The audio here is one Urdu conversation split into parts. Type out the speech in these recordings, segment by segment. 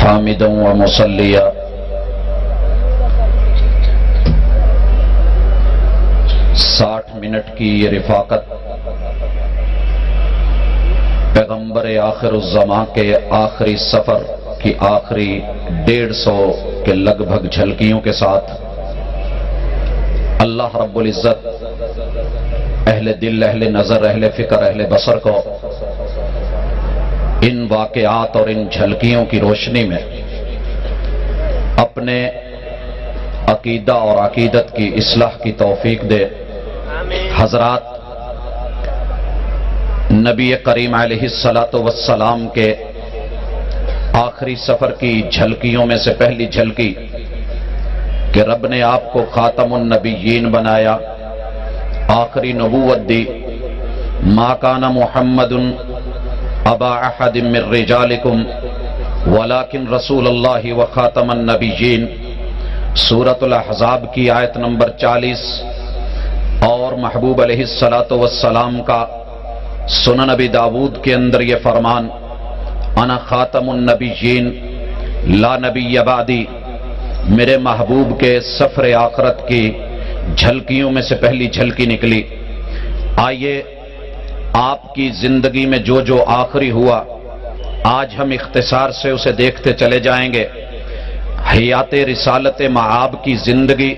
حامدا ومصلیا ساٹھ منٹ کی یہ رفاقت پیغمبر آخر الزماں کے آخری سفر کی آخری 150 کے لگ بھگ جھلکیوں کے ساتھ اللہ رب العزت اہل دل، اہل نظر، اہل فکر، اہل بصر کو ان واقعات اور ان جھلکیوں کی روشنی میں اپنے عقیدہ اور عقیدت کی اصلاح کی توفیق دے۔ حضرات، نبی کریم علیہ السلام کے آخری سفر کی جھلکیوں میں سے پہلی جھلکی کہ رب نے آپ کو خاتم النبیین بنایا، آخری نبوت دی۔ ما کان محمد ابا احد من رجالکم ولکن رسول اللہ و خاتم النبیین، سورۃ الاحزاب کی آیت نمبر 40، اور محبوب علیہ السلام کا سنن ابی داود کے اندر یہ فرمان، انا خاتم النبیین لا نبی بعدی، میرے محبوب کے سفر آخرت کی جھلکیوں میں سے پہلی جھلکی نکلی۔ آئیے آپ کی زندگی میں جو جو آخری ہوا آج ہم اختصار سے اسے دیکھتے چلے جائیں گے۔ حیات رسالت معاب کی زندگی،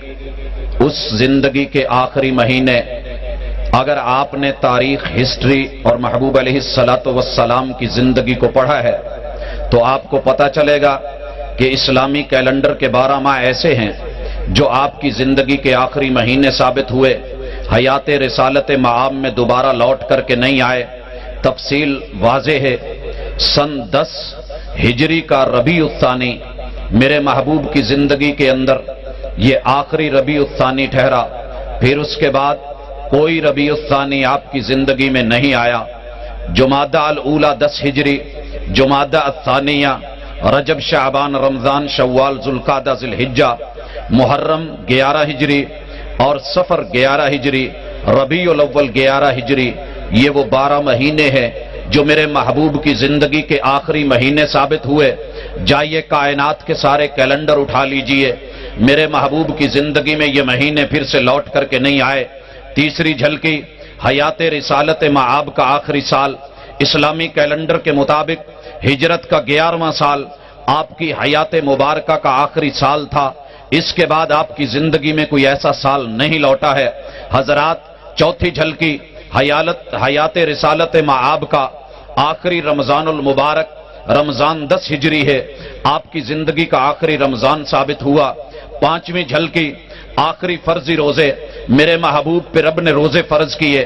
اس زندگی کے آخری مہینے اگر آپ نے تاریخ، ہسٹری اور محبوب علیہ السلام کی زندگی کو پڑھا ہے تو آپ کو پتہ چلے گا کہ اسلامی کیلنڈر کے 12 ماہ ایسے ہیں جو آپ کی زندگی کے آخری مہینے ثابت ہوئے، حیات رسالت معاب میں دوبارہ لوٹ کر کے نہیں آئے۔ تفصیل واضح ہے، سن 10 ہجری کا ربیع الثانی میرے محبوب کی زندگی کے اندر یہ آخری ربیع الثانی ٹھہرا، پھر اس کے بعد کوئی ربیع الثانی آپ کی زندگی میں نہیں آیا۔ جمادہ الاولیٰ 10 ہجری، جمادہ الثانیہ، رجب، شعبان، رمضان، شوال، ذوالقعدہ، ذی الحجہ، محرم 11 ہجری اور صفر 11 ہجری، ربیع الاول 11 ہجری، یہ وہ 12 مہینے ہیں جو میرے محبوب کی زندگی کے آخری مہینے ثابت ہوئے۔ جائیے کائنات کے سارے کیلنڈر اٹھا لیجئے، میرے محبوب کی زندگی میں یہ مہینے پھر سے لوٹ کر کے نہیں آئے۔ تیسری جھلکی، حیات رسالت معاب کا آخری سال، اسلامی کیلنڈر کے مطابق ہجرت کا 11واں سال آپ کی حیات مبارکہ کا آخری سال تھا۔ اس کے بعد آپ کی زندگی میں کوئی ایسا سال نہیں لوٹا ہے۔ حضرات، چوتھی جھلکی، حیات رسالت معاب کا آخری رمضان المبارک، رمضان 10 ہجری ہے، آپ کی زندگی کا آخری رمضان ثابت ہوا۔ پانچویں جھلکی، آخری فرضی روزے، میرے محبوب پہ رب نے روزے فرض کیے،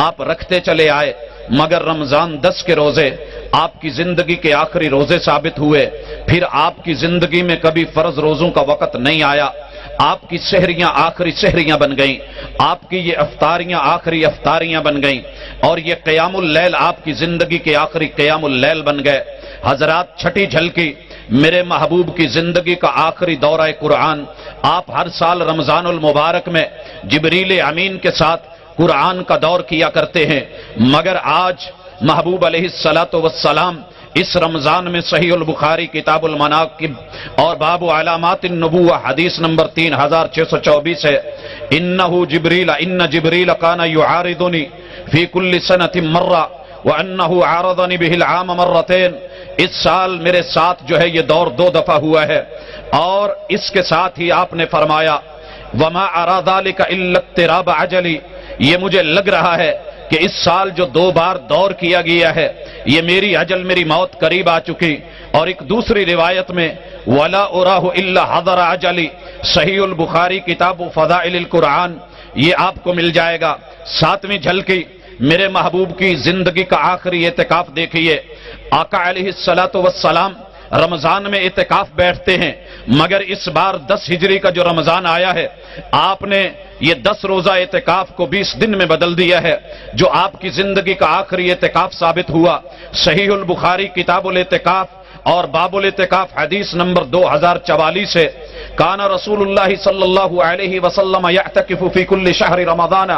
آپ رکھتے چلے آئے، مگر رمضان 10 کے روزے آپ کی زندگی کے آخری روزے ثابت ہوئے۔ پھر آپ کی زندگی میں کبھی فرض روزوں کا وقت نہیں آیا، آپ کی سحریاں آخری سحریاں بن گئیں، آپ کی یہ افطاریاں آخری افطاریاں بن گئیں، اور یہ قیام اللیل آپ کی زندگی کے آخری قیام اللیل بن گئے۔ حضرات، چھٹی جھلکی، میرے محبوب کی زندگی کا آخری دورہ قرآن، آپ ہر سال رمضان المبارک میں جبریل امین کے ساتھ قرآن کا دور کیا کرتے ہیں، مگر آج محبوب علیہ السلام اس رمضان میں صحیح البخاری کتاب المناقب اور باب علامات النبوہ حدیث نمبر 3624 ہے، ان جبریل کان یعارضنی فی کل سنۃ مرہ وانہ عارضنی بہ العام مرتین۔ اس سال میرے ساتھ جو ہے یہ دور 2 دفعہ ہوا ہے، اور اس کے ساتھ ہی آپ نے فرمایا وما ارى ذلك الا اقتراب اجلی، یہ مجھے لگ رہا ہے کہ اس سال جو 2 بار دور کیا گیا ہے یہ میری اجل، میری موت قریب آ چکی۔ اور ایک دوسری روایت میں ولا اراه الا حضر اجلی، صحیح البخاری کتاب فضائل القرآن، یہ آپ کو مل جائے گا۔ ساتویں جھلکی، میرے محبوب کی زندگی کا آخری اعتکاف دیکھیے، آقا علیہ السلام رمضان میں اعتکاف بیٹھتے ہیں، مگر اس بار 10 ہجری کا جو رمضان آیا ہے آپ نے یہ 10 روزہ اعتکاف کو 20 دن میں بدل دیا ہے، جو آپ کی زندگی کا آخری اعتکاف ثابت ہوا۔ صحیح البخاری کتاب الاعتکاف اور باب الاعتکاف حدیث نمبر 2044 ہے، کان رسول اللہ صلی اللہ علیہ وسلم یعتکف فی کل شہر رمضان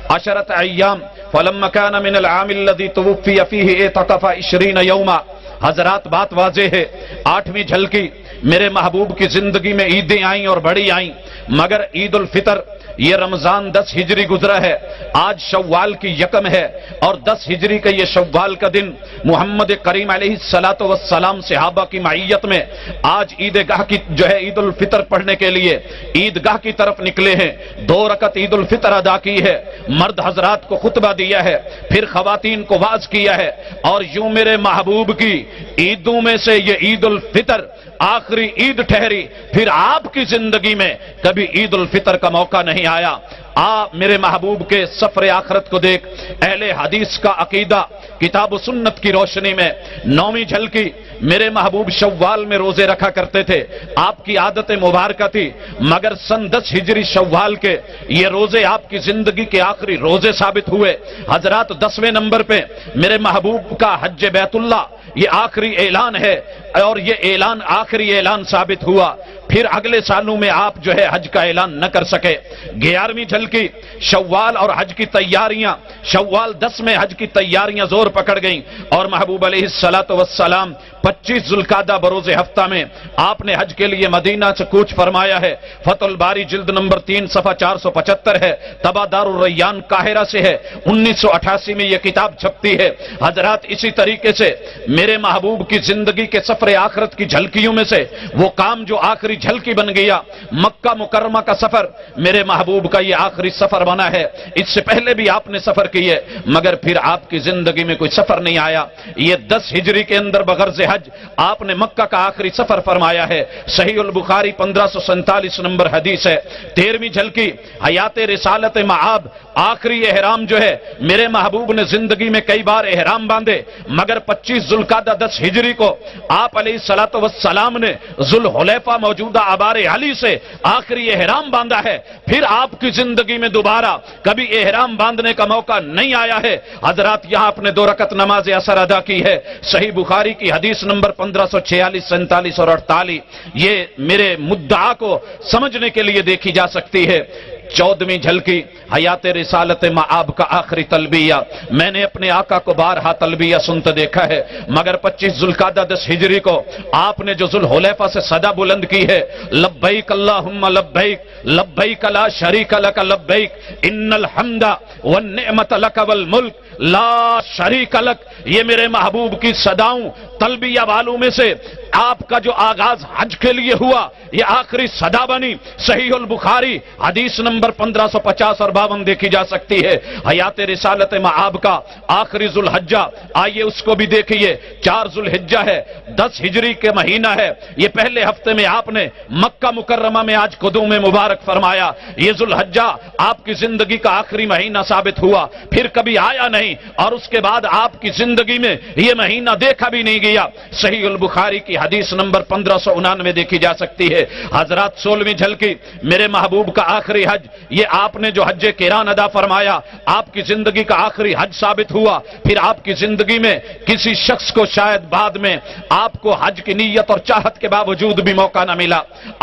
10 ایام فلما کان من العام الذی توفی فیہ اعتکف 20 یوما حضرات بات واضح ہے، 8ویں جھلکی میرے محبوب کی زندگی میں عیدیں آئیں اور بڑی آئیں، مگر عید الفطر یہ رمضان 10 ہجری گزرا ہے، آج شوال کی یکم ہے، اور 10 ہجری کا یہ شوال کا دن محمد کریم علیہ الصلوۃ والسلام صحابہ کی معیت میں آج عیدگاہ کی جو ہے عید الفطر پڑھنے کے لیے عیدگاہ کی طرف نکلے ہیں، 2 رکعت عید الفطر ادا کی ہے، مرد حضرات کو خطبہ دیا ہے، پھر خواتین کو واعظ کیا ہے، اور یوں میرے محبوب کی عیدوں میں سے یہ عید الفطر آخری عید ٹھہری، پھر آپ کی زندگی میں کبھی عید الفطر کا موقع نہیں آیا۔ آپ میرے محبوب کے سفر آخرت کو دیکھ، اہل حدیث کا عقیدہ کتاب و سنت کی روشنی میں 9ویں جھلکی میرے محبوب شوال میں روزے رکھا کرتے تھے، آپ کی عادت مبارکہ تھی، مگر سن 10 ہجری شوال کے یہ روزے آپ کی زندگی کے آخری روزے ثابت ہوئے۔ حضرات 10ویں نمبر پہ میرے محبوب کا حج بیت اللہ یہ آخری اعلان ہے، اور یہ اعلان آخری اعلان ثابت ہوا، پھر اگلے سالوں میں آپ جو ہے حج کا اعلان نہ کر سکے۔ 11ویں جھلکی شوال اور حج کی تیاریاں، شوال 10 میں حج کی تیاریاں زور پکڑ گئیں، اور محبوب علیہ الصلوۃ والسلام 25 ذوالقعدہ بروز ہفتہ میں آپ نے حج کے لیے مدینہ سے کوچ فرمایا ہے۔ فتح الباری جلد نمبر 3 صفحہ 475 ہے، طبع دار الریان قاہرہ سے ہے، 1988 میں یہ کتاب چھپتی ہے۔ حضرات اسی طریقے سے میرے محبوب کی زندگی کے سفر آخرت کی جھلکیوں میں سے وہ کام جو آخری جھلکی بن گیا، مکہ مکرمہ کا سفر میرے محبوب کا یہ آخری سفر بنا ہے۔ اس سے پہلے بھی آپ نے سفر کیے، مگر پھر آپ کی زندگی میں کوئی سفر نہیں آیا۔ یہ 10 ہجری کے اندر بغرض حج آپ نے مکہ کا آخری سفر فرمایا ہے، صحیح البخاری 1547 نمبر حدیث ہے۔ 13ویں جھلکی حیات رسالت معاب، آخری احرام جو ہے میرے محبوب نے زندگی میں کئی بار احرام باندھے، مگر 25 ذوالقعدہ 10 ہجری کو آپ علیہ الصلوۃ والسلام نے ذوالحلیفہ موجودہ آبار علی سے آخری احرام باندھا ہے، پھر آپ کی زندگی میں دوبارہ کبھی احرام باندھنے کا موقع نہیں آیا ہے۔ حضرات یہاں اپنے 2 رکعت نماز اثر ادا کی ہے، صحیح بخاری کی حدیث نمبر 1546، 47 اور 48، یہ میرے مدعا کو سمجھنے کے لیے دیکھی جا سکتی ہے۔ 14ویں جھلکی حیات رسالت معاب کا آخری تلبیہ، میں نے اپنے آقا کو بارہا تلبیہ سنتے دیکھا ہے، مگر 25 ذوالقعدہ 10 ہجری کو آپ نے جو ذوالحلیفہ سے صدا بلند کی ہے، لبیک اللہم لبیک لبیک لا شریک لک لبیک ان الحمد والنعمت لک والملک لا شریک لک، یہ میرے محبوب کی صداؤں تلبیہ والوں میں سے آپ کا جو آغاز حج کے لیے ہوا یہ آخری صدا بنی۔ صحیح البخاری حدیث نمبر 1550 اور 52 دیکھی جا سکتی ہے۔ حیات رسالت معاب کا آخری ذوالحجہ، آئیے اس کو بھی دیکھیے، 4 ذوالحجہ ہے، 10 ہجری کے مہینہ ہے، یہ پہلے ہفتے میں آپ نے مکہ مکرمہ میں آج قدوم مبارک فرمایا۔ یہ ذوالحجہ آپ کی زندگی کا آخری مہینہ ثابت ہوا، پھر کبھی آیا نہیں، اور اس کے بعد آپ کی زندگی میں یہ مہینہ دیکھا بھی نہیں گیا۔ صحیح البخاری کی حدیث نمبر 1599 دیکھی جا سکتی ہے۔ حضرات 16ویں جھلکی میرے محبوب کا آخری حج، یہ آپ نے جو حج قران ادا فرمایا آپ کی زندگی کا آخری حج ثابت ہوا، پھر آپ کی زندگی میں کسی شخص کو شاید بعد میں آپ کو حج کی نیت اور چاہت کے باوجود بھی موقع نہ ملا۔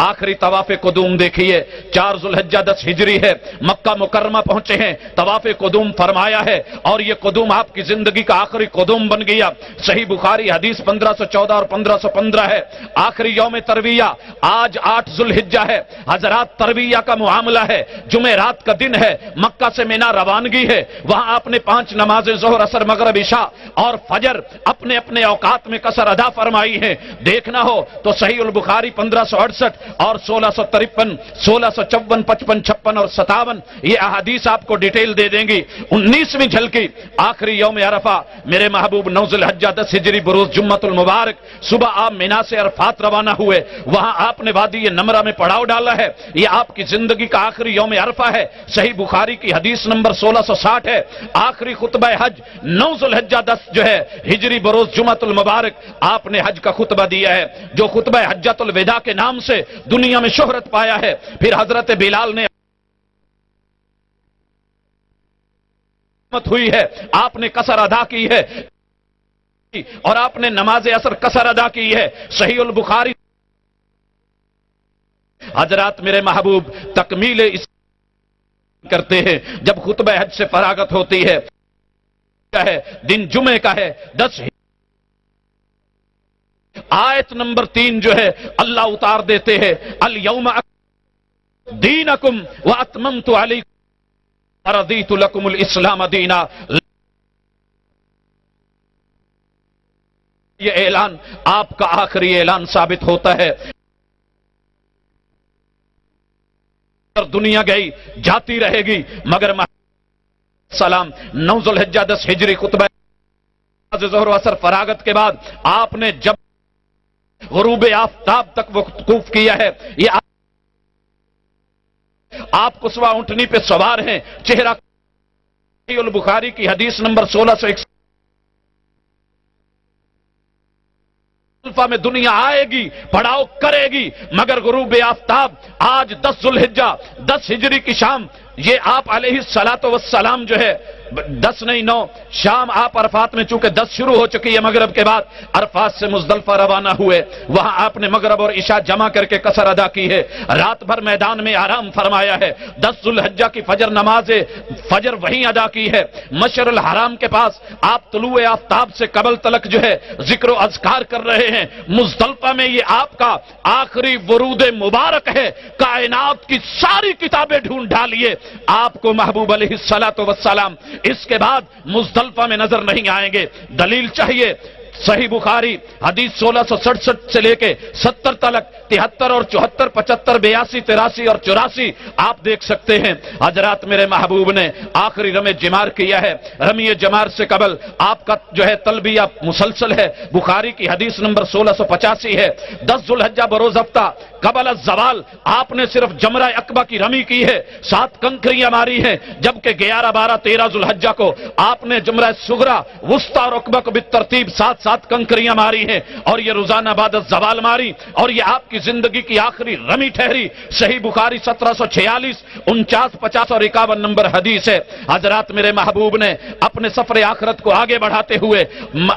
آخری طواف قدوم دیکھیے، 4 ذوالحجہ 10 ہجری ہے، مکہ مکرمہ پہنچے ہیں، طواف قدوم فرمایا ہے، اور یہ قدوم آپ کی زندگی کا آخری قدوم بن گیا۔ صحیح بخاری حدیث 1514 اور 1515 ہے۔ آخری یوم ترویہ آج 8 ذوالحجہ ہے۔ حضرات ترویہ کا معاملہ ہے، جمعرات کا دن ہے، مکہ سے مینا روانگی ہے، وہاں آپ نے 5 نمازیں ظہر عصر مغرب عشاء اور فجر اپنے اپنے اوقات میں قصر ادا فرمائی ہے۔ دیکھنا ہو تو صحیح البخاری 1568 اور 1653، 1654، 55، 56 اور 57 یہ احادیث آپ کو ڈیٹیل دے دیں گی۔ 19ویں جھلکی آخری یوم عرفہ میرے محبوب 9 ذوالحجہ 10 ہجری بروز جمعۃ المبارک، صبح آپ مینا سے عرفات روانہ ہوئے، وہاں آپ نے وادی نمرہ میں پڑاؤ ڈالا ہے، یہ آپ کی زندگی کا آخری یوم عرفہ ہے۔ صحیح بخاری کی حدیث نمبر 1660 ہے۔ آخری خطبہ حج 9 ذوالحجہ 10 جو ہے ہجری بروز جمعۃ المبارک آپ نے حج کا خطبہ دیا ہے، جو خطبہ حجۃ الوداع کے نام سے دنیا میں شہرت پایا ہے۔ پھر حضرت بلال نے ہوئی ہے، آپ نے قصر ادا کی ہے، اور آپ نے نماز عصر قصر ادا کی ہے۔ صحیح البخاری حضرات میرے محبوب تکمیل اس کرتے ہیں جب خطبہ حج سے فراغت ہوتی ہے، دن جمعے کا ہے، 10 آیت نمبر 3 جو ہے اللہ اتار دیتے ہیں، الیوم دینکم واتممت علیکم ورضیت لکم الاسلام دینا۔ یہ اعلان آپ کا آخری اعلان ثابت ہوتا ہے۔ دنیا گئی جاتی رہے گی مگر سلام 9 ذوالحجہ 10 ہجری خطبہ ظہر و عصر فراغت کے بعد آپ نے جب غروب آفتاب تک وقوف کیا ہے، یہ آپ قصوہ اونٹنی پہ سوار ہیں، چہرہ البخاری کی حدیث نمبر 1661 میں دنیا آئے گی، پڑاؤ کرے گی، مگر غروب آفتاب آج 10 ذوالحجہ 10 ہجری کی شام، یہ آپ علیہ الصلاۃ والسلام جو ہے 10 نہیں 9 شام آپ عرفات میں چونکہ 10 شروع ہو چکی ہے مغرب کے بعد، عرفات سے مزدلفہ روانہ ہوئے، وہاں آپ نے مغرب اور عشاء جمع کر کے قصر ادا کی ہے، رات بھر میدان میں آرام فرمایا ہے، 10 ذوالحجہ کی فجر نماز فجر وہیں ادا کی ہے، مشعر الحرام کے پاس آپ طلوع آفتاب سے قبل تلک جو ہے ذکر و اذکار کر رہے ہیں، مزدلفہ میں یہ آپ کا آخری ورود مبارک ہے، کائنات کی ساری کتابیں ڈھونڈ ڈالیے، آپ کو محبوب علیہ الصلاۃ والسلام اس کے بعد مزدلفہ میں نظر نہیں آئیں گے۔ دلیل چاہیے، صحیح بخاری حدیث 1667 سے لے کے 70 تلک، 73 اور 74 75 82 83 اور 84 آپ دیکھ سکتے ہیں۔ حضرات میرے محبوب نے آخری رمے جمار کیا ہے، رمی جمار سے قبل آپ کا جو ہے تلبیہ مسلسل ہے، بخاری کی حدیث نمبر 1685 ہے۔ 10 ذوالحجہ بروز ہفتہ قبل الزوال آپ نے صرف جمرہ عقبہ کی رمی کی ہے، 7 کنکریاں ماری ہیں، جبکہ 11 12 13 ذوالحجہ کو آپ نے جمرہ صغرا وسطی اور عقبہ کو بالترتیب 7 کنکریاں ماری ہیں، اور یہ روزانہ بعد الزوال ماری، اور یہ آپ کی زندگی کی آخری رمی ٹھہری۔ صحیح بخاری 1746 49 50 اور 51 نمبر حدیث ہے۔ حضرات میرے محبوب نے اپنے سفر آخرت کو آگے بڑھاتے ہوئے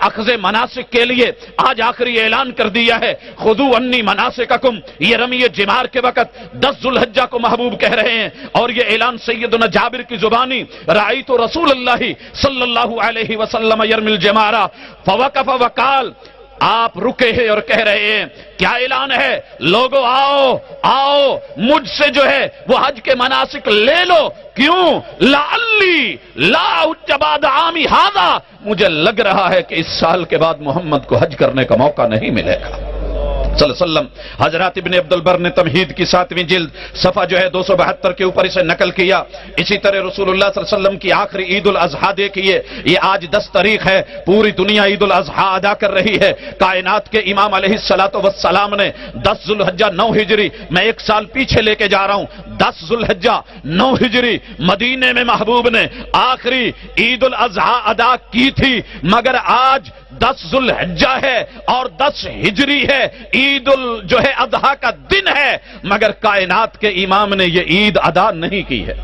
اخذ مناسک کے لیے آج آخری اعلان کر دیا ہے، خذوا انی مناسککم۔ یہ رمی جمار کے وقت 10 ذوالحجہ کو محبوب کہہ رہے ہیں، اور یہ اعلان سیدنا جابر کی زبانی، رأیت رسول اللہ صلی اللہ علیہ وسلم یرمی الجمارہ فوقف وقال، آپ رکے ہیں اور کہہ رہے ہیں کیا اعلان ہے، لوگو آؤ آؤ مجھ سے جو ہے وہ حج کے مناسک لے لو، کیوں؟ لعلی لا احج بعد عامی ھذا، مجھے لگ رہا ہے کہ اس سال کے بعد محمد کو حج کرنے کا موقع نہیں ملے گا صلی اللہ علیہ وسلم۔ حضرات ابن عبد البر نے تمہید کی 7ویں جلد صفحہ جو ہے 272 کے اوپر اسے نقل کیا۔ اسی طرح رسول اللہ صلی اللہ علیہ وسلم کی آخری عید الاضحیٰ دیکھیے، یہ آج 10 تاریخ ہے، پوری دنیا عید الاضحیٰ ادا کر رہی ہے۔ کائنات کے امام علیہ الصلوۃ والسلام نے 10 ذوالحجہ 9 ہجری، میں 1 سال پیچھے لے کے جا رہا ہوں، 10 ذوالحجہ 9 ہجری مدینے میں محبوب نے آخری عید الاضحیٰ ادا کی تھی، مگر آج 10 ذوالحجہ ہے اور 10 ہجری ہے، عید جو ہے اضحیٰ کا دن ہے، مگر کائنات کے امام نے یہ عید ادا نہیں کی ہے۔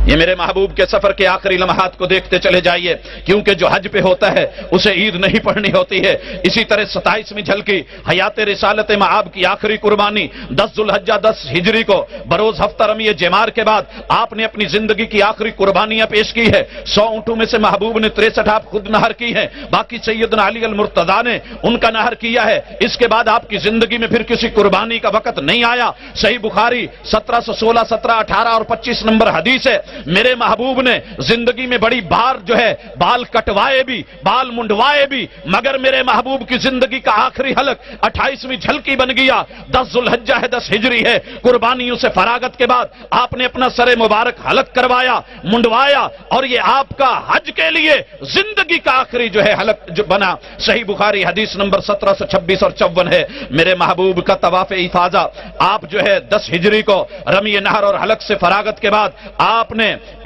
یہ میرے محبوب کے سفر کے آخری لمحات کو دیکھتے چلے جائیے، کیونکہ جو حج پہ ہوتا ہے اسے عید نہیں پڑھنی ہوتی ہے۔ اسی طرح 27ویں جھلکی حیات رسالت معاب کی آخری قربانی 10 ذوالحجہ 10 ہجری کو بروز ہفتہ رمی جمار کے بعد آپ نے اپنی زندگی کی آخری قربانیاں پیش کی ہے۔ 100 اونٹوں میں سے محبوب نے 63 آپ خود نہر کی ہیں، باقی سیدنا علی المرتضیٰ نے ان کا نہر کیا ہے۔ اس کے بعد آپ کی زندگی میں پھر کسی قربانی کا وقت نہیں آیا۔ صحیح بخاری 1716 17 18 اور 25 نمبر حدیث ہے، میرے محبوب نے زندگی میں بڑی بار جو ہے بال کٹوائے بھی، بال منڈوائے بھی، مگر میرے محبوب کی زندگی کا آخری حلق 28ویں جھلکی بن گیا۔ 10 ذوالحجہ ہے 10 ہجری ہے، قربانیوں سے فراغت کے بعد آپ نے اپنا سر مبارک حلق کروایا، منڈوایا، اور یہ آپ کا حج کے لیے زندگی کا آخری جو ہے حلق جو بنا۔ صحیح بخاری حدیث نمبر 1726 اور 54 ہے، میرے محبوب کا طواف افاضہ آپ جو ہے 10 ہجری کو رمی نہر اور حلق سے فراغت کے بعد آپ نے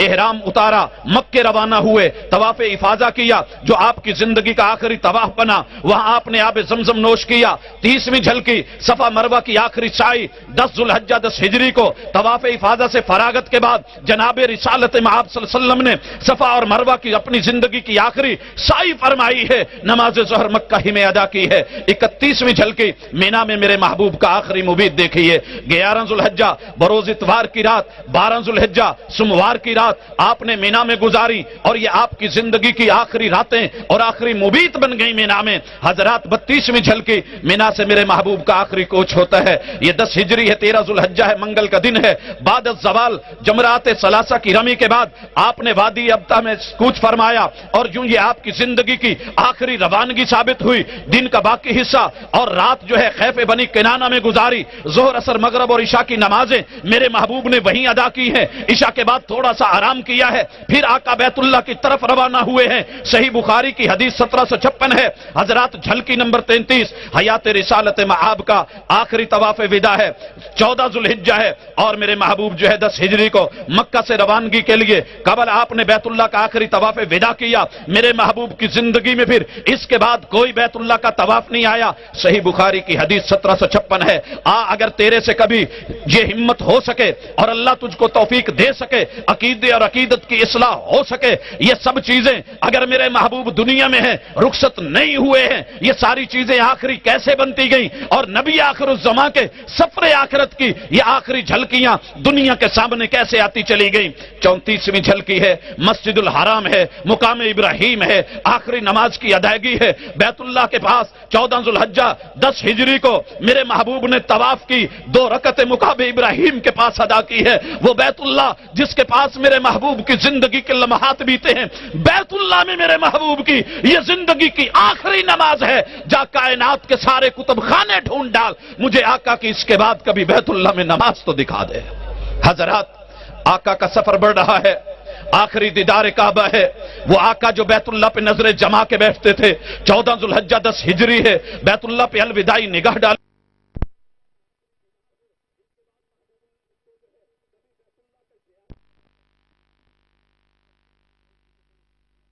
احرام اتارا، مکے روانہ ہوئے، طواف افاضہ کیا جو آپ کی زندگی کا آخری طواف بنا، وہاں آپ نے آب زمزم نوش کیا۔ 30ویں جھلکی صفا مروہ کی آخری سعی 10 ذوالحجہ 10 ہجری کو طواف افاضہ سے فراغت کے بعد جناب رسالت معاب صلی اللہ علیہ وسلم نے صفا اور مروہ کی اپنی زندگی کی آخری سعی فرمائی ہے، نماز ظہر مکہ ہی میں ادا کی ہے۔ 31ویں جھلکی مینا میں میرے محبوب کا آخری مبیت دیکھیے، 11 ذوالحجہ بروز اتوار کی رات، 12 ذوالحجہ سوموار اتوار کی رات آپ نے مینا میں گزاری اور یہ آپ کی زندگی کی آخری راتیں اور آخری مبیت بن گئی مینا میں. حضرات 32ویں جھلکی مینا سے میرے محبوب کا آخری کوچ ہوتا ہے. یہ 10 ہجری ہے، 13 ذوالحجہ ہے، منگل کا دن ہے. بعد الزوال جمرات ثلاثہ کی رمی کے بعد آپ نے وادی ابتا میں کوچ فرمایا اور یوں یہ آپ کی زندگی کی آخری روانگی ثابت ہوئی. دن کا باقی حصہ اور رات جو ہے خیف بنی کنانہ میں گزاری. ظہر اثر مغرب اور عشاء کی نمازیں میرے محبوب نے وہیں ادا کی ہیں. عشاء کے بعد تھوڑا سا آرام کیا ہے، پھر آقا بیت اللہ کی طرف روانہ ہوئے ہیں. صحیح بخاری کی حدیث 1756 ہے. حضرات جھلکی نمبر 33 حیات رسالت مآب کا آخری طواف وداع ہے. 14 ذوالحجہ ہے اور میرے محبوب جو ہے 10 ہجری کو مکہ سے روانگی کے لیے قبل آپ نے بیت اللہ کا آخری طواف وداع کیا. میرے محبوب کی زندگی میں پھر اس کے بعد کوئی بیت اللہ کا طواف نہیں آیا. صحیح بخاری کی حدیث 1756 ہے. اگر تیرے سے کبھی یہ ہمت ہو سکے اور اللہ تجھ کو توفیق دے سکے، عقیدے اور عقیدت کی اصلاح ہو سکے، یہ سب چیزیں اگر میرے محبوب دنیا میں ہیں، رخصت نہیں ہوئے ہیں، یہ ساری چیزیں آخری کیسے بنتی گئیں اور نبی آخر الزمان کے سفر آخرت کی یہ آخری جھلکیاں دنیا کے سامنے کیسے آتی چلی گئیں. 34ویں جھلکی ہے، مسجد الحرام ہے، مقام ابراہیم ہے، آخری نماز کی ادائیگی ہے. بیت اللہ کے پاس 14 ذوالحجہ 10 ہجری کو میرے محبوب نے طواف کی، 2 رکعت مقام ابراہیم کے پاس ادا کی ہے. وہ بیت اللہ جس کے پاس میرے محبوب کی زندگی کے لمحات بیتے ہیں، بیت اللہ میں میرے محبوب کی یہ زندگی کی آخری نماز ہے. جا کائنات کے سارے کتب خانے ڈھونڈ ڈال، مجھے آقا کی اس کے بعد کبھی بیت اللہ میں نماز تو دکھا دے. حضرات آقا کا سفر بڑھ رہا ہے، آخری دیدار کعبہ ہے. وہ آقا جو بیت اللہ پہ نظریں جما کے بیٹھتے تھے، 14 ذوالحجہ 10 ہجری ہے، بیت اللہ پہ الوداعی نگاہ ڈال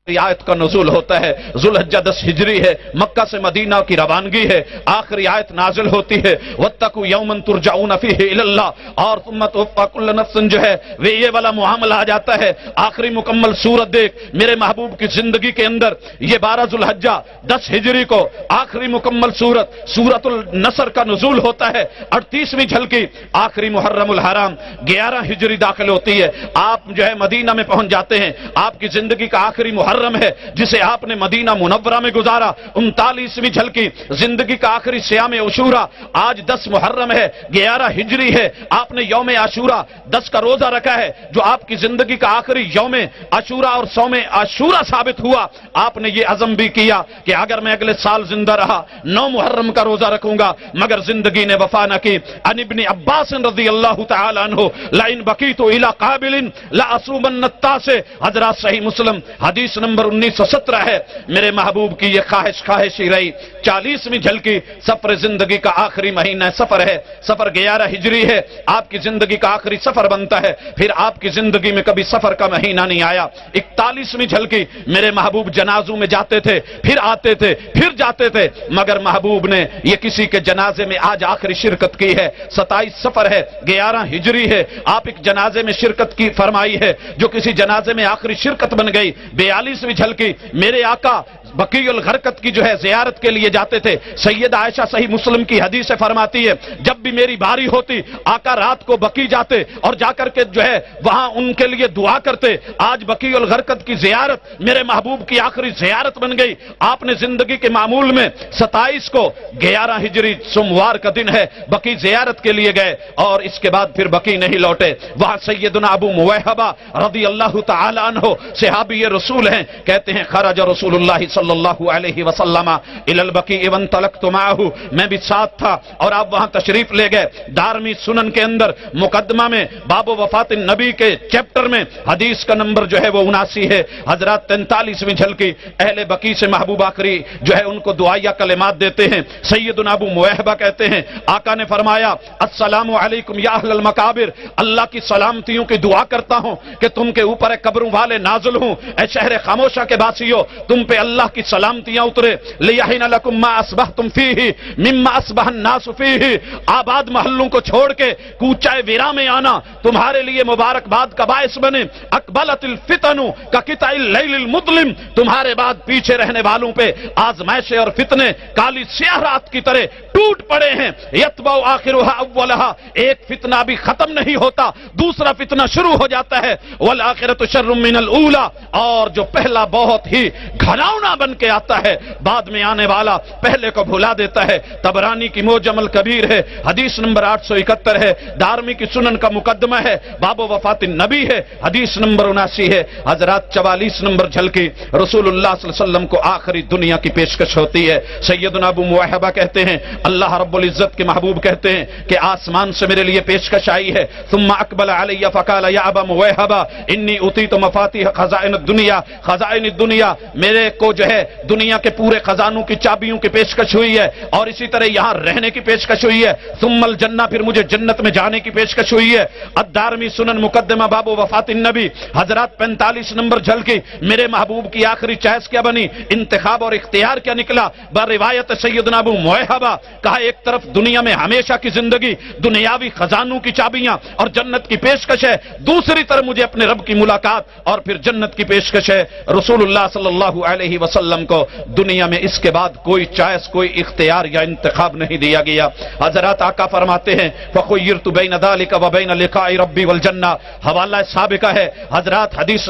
آیت کا نزول ہوتا ہے. ذوالحجہ 10 ہجری ہے، مکہ سے مدینہ کی روانگی ہے، آخری آیت نازل ہوتی ہے وَاتَّقُوا يَوْمًا تُرْجَعُونَ فِيهِ إِلَى اللَّهِ اور ثُمَّ تُوَفَّىٰ كُلُّ نَفْسٍ جو ہے وہ یہ والا معاملہ آ جاتا ہے. آخری مکمل صورت دیکھ میرے محبوب کی زندگی کے اندر یہ 12 ذوالحجہ 10 ہجری کو آخری مکمل سورت النصر کا نزول ہوتا ہے. 38ویں جھلکی آخری محرم الحرام 11 ہجری داخل ہوتی ہے. آپ جو ہے مدینہ میں پہنچ جاتے ہیں. آپ کی زندگی کا آخری محرم ہے جسے آپ نے مدینہ منورہ میں گزارا. 39ویں جھلکی زندگی کا آخری صیام عاشورہ آج 10 محرم ہے، 11 ہجری ہے. آپ نے یوم عاشورہ 10 کا روزہ رکھا ہے جو آپ کی زندگی کا آخری یوم عاشورہ اور صوم عاشورہ ثابت ہوا. آپ نے یہ عزم بھی کیا کہ اگر میں اگلے سال زندہ رہا 9 محرم کا روزہ رکھوں گا، مگر زندگی نے وفا نہ کی. عن ابن عباس رضی اللہ تعالی عنہ لئن بقیت الی قابل لاصومن التاسع. حضرات صحیح مسلم حدیث نمبر 1917 ہے. میرے محبوب کی یہ خواہش ہی رہی. 40ویں جھلکی سفر زندگی کا آخری مہینہ سفر ہے. سفر 11 ہجری ہے، آپ کی زندگی کا آخری سفر بنتا ہے. پھر آپ کی زندگی میں کبھی سفر کا مہینہ نہیں آیا. 41ویں جھلکی میرے محبوب جنازوں میں جاتے تھے، پھر آتے تھے، پھر جاتے تھے، مگر محبوب نے یہ کسی کے جنازے میں آج آخری شرکت کی ہے. 27 سفر ہے، 11 ہجری ہے، آپ ایک جنازے میں شرکت کی فرمائی ہے جو کسی جنازے میں آخری شرکت بن گئی. 42ویں جھلکی میرے آقا بقیع الغرقد کی جو ہے زیارت کے لیے جاتے تھے. سیدہ عائشہ صحیح مسلم کی حدیث سے فرماتی ہے جب بھی میری باری ہوتی آقا رات کو بقیع جاتے اور جا کر کے جو ہے وہاں ان کے لیے دعا کرتے. آج بقیع الغرقد کی زیارت میرے محبوب کی آخری زیارت بن گئی. آپ نے زندگی کے معمول میں 27 کو 11 ہجری سوموار کا دن ہے بقیع زیارت کے لیے گئے اور اس کے بعد پھر بقیع نہیں لوٹے. وہاں سیدنا ابو موہبہ رضی اللہ تعالی عنہ صحابی رسول ہیں، کہتے ہیں خرج رسول اللہ صلی اللہ علیہ وسلم الی البقیع وانطلقت معه. میں بھی ساتھ تھا اور آپ وہاں تشریف لے گئے. دارمی سنن کے اندر مقدمہ میں باب وفات النبی کے چیپٹر میں حدیث کا نمبر جو ہے وہ 79 ہے. حضرات 43ویں جھلکی اہل بقیع سے محبوب آخری جو ہے ان کو دعائیہ کلمات دیتے ہیں. سیدنا ابو موہبہ کہتے ہیں آقا نے فرمایا السلام علیکم یا اہل المقابر، اللہ کی سلامتیوں کی دعا کرتا ہوں کہ تم کے اوپر قبروں والے نازل ہوں. اے شہر خاموشہ کے باسیو، تم پہ اللہ کی سلامتیاں اترے لیحین لکم ما اصبحتم فیہ مما اصبح الناس فیہ، آباد محلوں کو چھوڑ کے کوچہ ویرا میں آنا تمہارے لیے مبارکباد کا باعث بنے۔ اقبلت الفتن کقطع اللیل المظلم، تمہارے بعد پیچھے رہنے والوں پہ آزمائشیں اور فتنے کالی سیاہ رات کی طرح ٹوٹ پڑے ہیں۔ یتبع آخرها اولها، ایک فتنہ بھی ختم نہیں ہوتا دوسرا فتنہ شروع ہو جاتا ہے۔ والآخرۃ شر من الاولی، اور جو پہلا بہت ہی گھناؤنا بن کے آتا ہے بعد میں آنے والا پہلے کو بھلا دیتا ہے۔ طبرانی کی معجم الکبیر ہے، حدیث نمبر 871 ہے۔ دارمی کی سنن کا مقدمہ ہے، باب وفات النبی ہے، حدیث نمبر 79 ہے۔ حضرات 44 نمبر جھلکی رسول اللہ صلی اللہ علیہ وسلم کو آخری دنیا کی پیشکش ہوتی ہے۔ سیدنا ابو موہبہ کہتے ہیں، اللہ رب العزت کے محبوب کہتے ہیں کہ آسمان سے میرے لیے پیشکش آئی ہے۔ ثم اقبل علی فقال یا ابا موہبہ انی اتیت مفاتیح خزائن الدنیا، خزائن الدنیا، میرے کو جو ہے دنیا کے پورے خزانوں کی چابیوں کی پیشکش ہوئی ہے، اور اسی طرح یہاں رہنے کی پیشکش ہوئی ہے۔ ثم الجنہ، پھر مجھے جنت میں جانے کی پیشکش ہوئی ہے۔ الدارمی سنن مقدمہ باب وفات النبی، حضرات 45 نمبر جھلکی میرے محبوب کی آخری چوائس کیا بنی، انتخاب اور اختیار کیا نکلا؟ روایت سیدنا ابو موہبہ کہا ایک طرف دنیا میں ہمیشہ کی زندگی، دنیاوی خزانوں کی چابیاں اور جنت کی پیشکش ہے، دوسری طرف مجھے اپنے رب کی ملاقات اور پھر جنت کی پیشکش ہے۔ رسول اللہ صلی اللہ علیہ وسلم کو دنیا میں اس کے بعد کوئی چوائس، کوئی اختیار یا انتخاب نہیں دیا گیا۔ حضرات آقا فرماتے ہیں فخیرت بین ذلک وبین لقاء ربی والجنہ، حوالہ سابقہ ہے حضرات، حدیث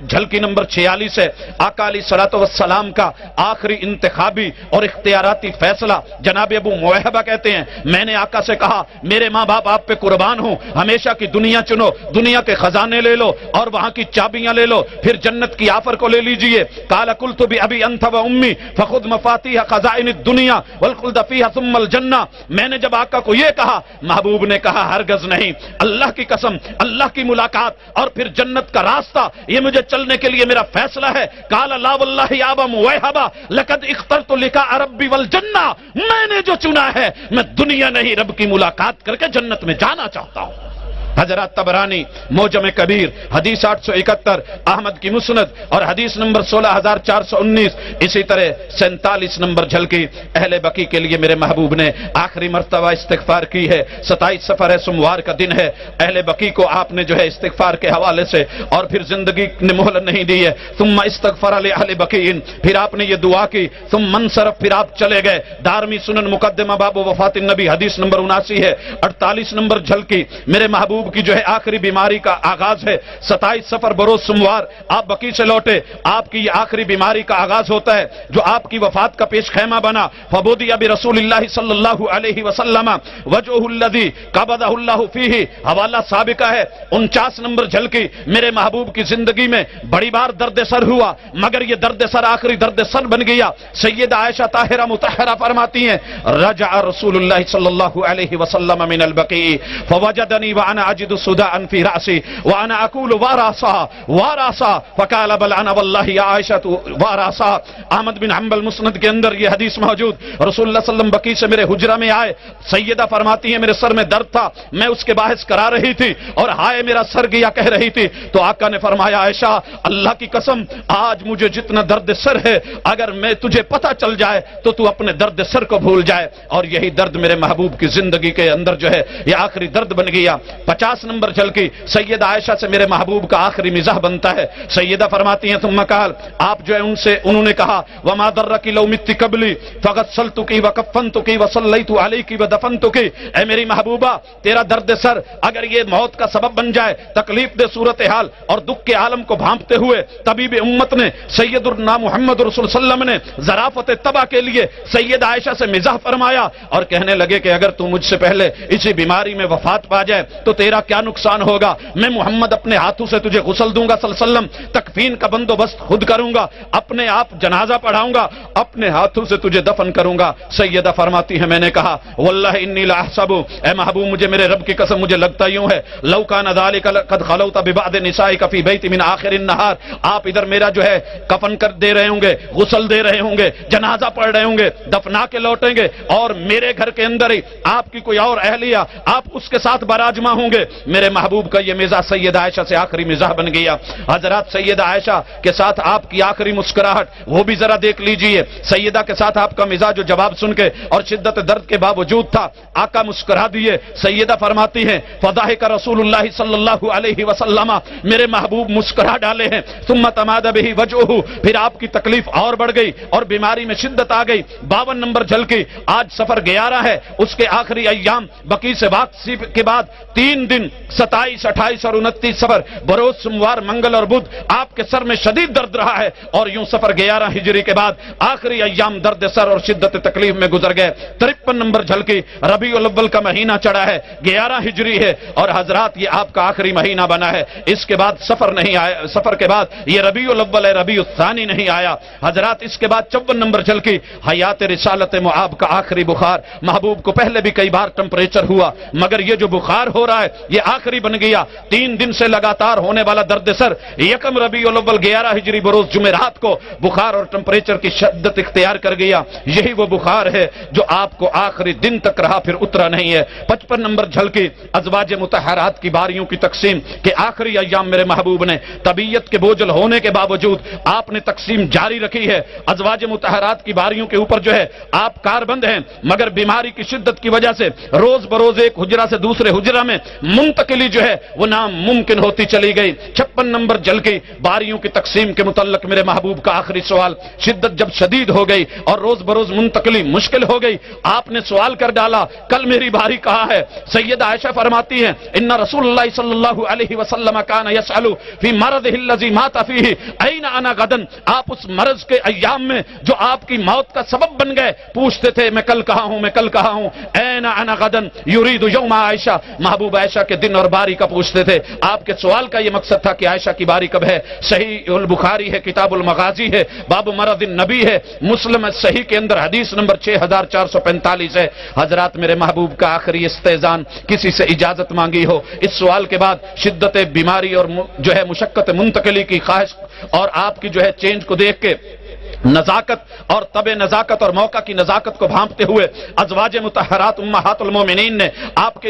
جھلکی نمبر 46 ہے۔ آقا علیہ الصلوۃ والسلام کا آخری انتخابی اور اختیاراتی فیصلہ، جناب ابو موہبہ کہتے ہیں میں نے آقا سے کہا میرے ماں باپ آپ پہ قربان ہوں، ہمیشہ کی دنیا چنو، دنیا کے خزانے لے لو اور وہاں کی چابیاں لے لو، پھر جنت کی آفر کو لے لیجئے۔ قال قلت بأبي انت وامي فخذ مفاتيح خزائن الدنيا والخلد فيها ثم الجنہ، میں نے جب آقا کو یہ کہا محبوب نے کہا ہرگز نہیں، اللہ کی قسم، اللہ کی ملاقات اور پھر جنت کا راستہ یہ مجھے چلنے کے لیے میرا فیصلہ ہے۔ قال لا والله يا ابا موہبہ لقد اخترت لقاء ربي والجنہ، میں نے جو چنا ہے میں دنیا نہیں رب کی ملاقات کر کے جنت میں جانا چاہتا ہوں۔ حضرات طبرانی معجم کبیر حدیث 871، احمد کی مسند اور حدیث نمبر 16419، اسی طرح 47 نمبر جھلکی اہل بقی کے لیے میرے محبوب نے آخری مرتبہ استغفار کی ہے۔ 27 سفر ہے، سوموار کا دن ہے، اہل بقی کو آپ نے جو ہے استغفار کے حوالے سے اور پھر زندگی نے مہلت نہیں دی ہے۔ ثم استغفر لاہل بقیع، پھر آپ نے یہ دعا کی، ثم منصرف، پھر آپ چلے گئے۔ دارمی سنن مقدمہ باب وفات النبی حدیث نمبر 79 ہے۔ 48 نمبر جھلکی میرے محبوب کی جو ہے آخری بیماری کا آغاز ہے۔ 27 سفر بروز سوموار آپ بقی سے لوٹے، آپ کی یہ آخری بیماری کا آغاز ہوتا ہے جو آپ کی وفات کا پیش خیمہ بنا۔ فبودی برسول اللہ صلی اللہ علیہ وسلم وجهه الذی قبضه اللہ فیہ، حوالہ سابقہ ہے۔ 49 نمبر جھلکی میرے محبوب کی زندگی میں بڑی بار درد سر ہوا، مگر یہ درد سر آخری درد سر بن گیا۔ سیدہ عائشہ طاہرہ مطہرہ فرماتی ہیں رجع رسول اللہ صلی اللہ علیہ وسلم من البقیع فوجدنی وانا اجد صداعا فی رأسی وانا اقول واراسا واراسا فقال بل انا واللہ یا عائشہ واراسا۔ احمد بن حنبل مسند کے اندر یہ حدیث موجود۔ رسول اللہ صلی اللہ علیہ وسلم بقیع سے میرے حجرہ میں آئے، سیدہ فرماتی ہیں میرے سر میں درد تھا، میں اس کے باعث کرا رہی تھی اور ہائے میرا سر گیا کہہ رہی تھی، تو آقا نے فرمایا عائشہ اللہ کی قسم آج مجھے جتنا درد سر ہے اگر میں تجھے پتہ چل جائے تو اپنے درد سر کو بھول جائے، اور یہی درد میرے محبوب کی زندگی کے اندر جو ہے یہ آخری درد بن گیا۔ 50 نمبر جھلکی سیدہ عائشہ سے میرے محبوب کا آخری مزاح بنتا ہے۔ سیدہ فرماتی ہیں ثم قال، آپ جو ہے انہوں نے کہا وما درکی لو مت قبلی فغسلتکی وکفنتکی وصلیت علیکی ودفنتکی، اے میری محبوبہ تیرا درد سر اگر یہ موت کا سبب بن جائے، تکلیف دہ صورتحال اور دکھ کے عالم کو بھانپتے ہوئے طبیب امت نے سیدنا محمد رسول صلی اللہ علیہ وسلم نے ظرافت تباہ کے لیے سیدہ عائشہ سے مزاح فرمایا اور کہنے لگے کہ اگر تو مجھ سے پہلے اسی بیماری میں وفات پا جائے تو تیرا کیا نقصان ہوگا، میں محمد اپنے ہاتھوں سے تجھے غسل دوں گا صلی اللہ علیہ وسلم، تکفین کا بندوبست خود کروں گا، اپنے آپ جنازہ پڑھاؤں گا، اپنے ہاتھوں سے تجھے دفن کروں گا۔ سیدہ فرماتی ہے میں نے کہا واللہ انی لاحسب، اے محبوب مجھے میرے رب کی قسم مجھے لگتا یوں ہے لو کان ذلک قد خلوت ببعض نسائک فی بیت من آخر النہار، آپ ادھر میرا جو ہے کفن کر دے رہے ہوں گے، غسل دے رہے ہوں گے، جنازہ پڑھ رہے ہوں گے، دفنا کے لوٹیں گے، اور میرے گھر کے اندر ہی آپ کی کوئی اور اہلیہ آپ اس کے ساتھ براجما ہوں گے ہوئے میرے محبوب کا یہ مزاح سیدہ عائشہ سے آخری مزاح بن گیا۔ حضرات سیدہ عائشہ کے ساتھ آپ کی آخری مسکراہٹ وہ بھی ذرا دیکھ لیجئے۔ سیدہ کے ساتھ آپ کا مزاح جو جواب سن کے اور شدت درد کے باوجود تھا، آقا مسکرا دیے۔ سیدہ فرماتی ہیں فضاحک رسول اللہ صلی اللہ علیہ وسلم، میرے محبوب مسکرا ڈالے ہیں۔ ثم تماد بہ وجہہ، پھر آپ کی تکلیف اور بڑھ گئی اور بیماری میں شدت آ گئی۔ 52 نمبر جھلکی، آج سفر 11 ہے، اس کے آخری ایام بقیع سے واپسی کے بعد 3 دن 27، 28 اور 29 سفر، بروز سوموار، منگل اور بدھ آپ کے سر میں شدید درد رہا ہے، اور یوں سفر 11 ہجری کے بعد آخری ایام درد سر اور شدت تکلیف میں گزر گئے۔ 53 نمبر جھلکی، ربیع الاول کا مہینہ چڑھا ہے، 11 ہجری ہے، اور حضرات یہ آپ کا آخری مہینہ بنا ہے۔ اس کے بعد سفر نہیں آیا، سفر کے بعد یہ ربیع الاول ہے، ربیع الثانی نہیں آیا۔ حضرات اس کے بعد 54 نمبر جھلکی، حیات رسالت معاب کا آخری بخار۔ محبوب کو پہلے بھی کئی بار ٹمپریچر ہوا، مگر یہ جو بخار ہو رہا ہے یہ آخری بن گیا۔ 3 دن سے لگاتار ہونے والا درد سر، یکم ربیع الاول 11 ہجری بروز جمعرات کو بخار اور ٹمپریچر کی شدت اختیار کر گیا۔ یہی وہ بخار ہے جو آپ کو آخری دن تک رہا، پھر اترا نہیں ہے۔ 55 نمبر جھلکی، ازواج مطہرات کی باریوں کی تقسیم کے آخری ایام میرے محبوب نے طبیعت کے بوجھل ہونے کے باوجود آپ نے تقسیم جاری رکھی ہے۔ ازواج مطہرات کی باریوں کے اوپر جو ہے آپ کاربند ہیں، مگر بیماری کی شدت کی وجہ سے روز بروز ایک حجرہ سے دوسرے حجرہ میں منتقلی جو ہے وہ ناممکن ہوتی چلی گئی۔ 56 نمبر جھلکی، باریوں کی تقسیم کے متعلق میرے محبوب کا آخری سوال۔ شدت جب شدید ہو گئی اور روز بروز منتقلی مشکل ہو گئی، آپ نے سوال کر ڈالا کل میری باری کہاں ہے؟ سیدہ عائشہ فرماتی ہیں ان رسول اللہ صلی اللہ علیہ وسلم کان یسأل فی مرضه الذی مات فیہ این انا غدا، آپ اس مرض کے ایام میں جو آپ کی موت کا سبب بن گئے پوچھتے تھے میں کل کہاں ہوں، میں کل کہاں ہوں۔ این انا غدا یرید یوم عائشہ، محبوب عائشہ کے دن اور باری کا پوچھتے تھے۔ آپ کے سوال کا یہ مقصد تھا کہ عائشہ کی باری کب ہے۔ صحیح البخاری ہے، کتاب المغازی ہے، باب مرض النبی ہے، مسلم صحیح کے اندر حدیث نمبر 6445 ہے۔ حضرات میرے محبوب کا آخری استئذان، کسی سے اجازت مانگی ہو اس سوال کے بعد، شدت بیماری اور جو ہے مشقت منتقلی کی خواہش اور آپ کی جو ہے چینج کو دیکھ کے نزاکت اور طب نزاکت اور موقع کی نزاکت کو بھانپتے ہوئے ازواج مطہرات امہات المومنین نے آپ کے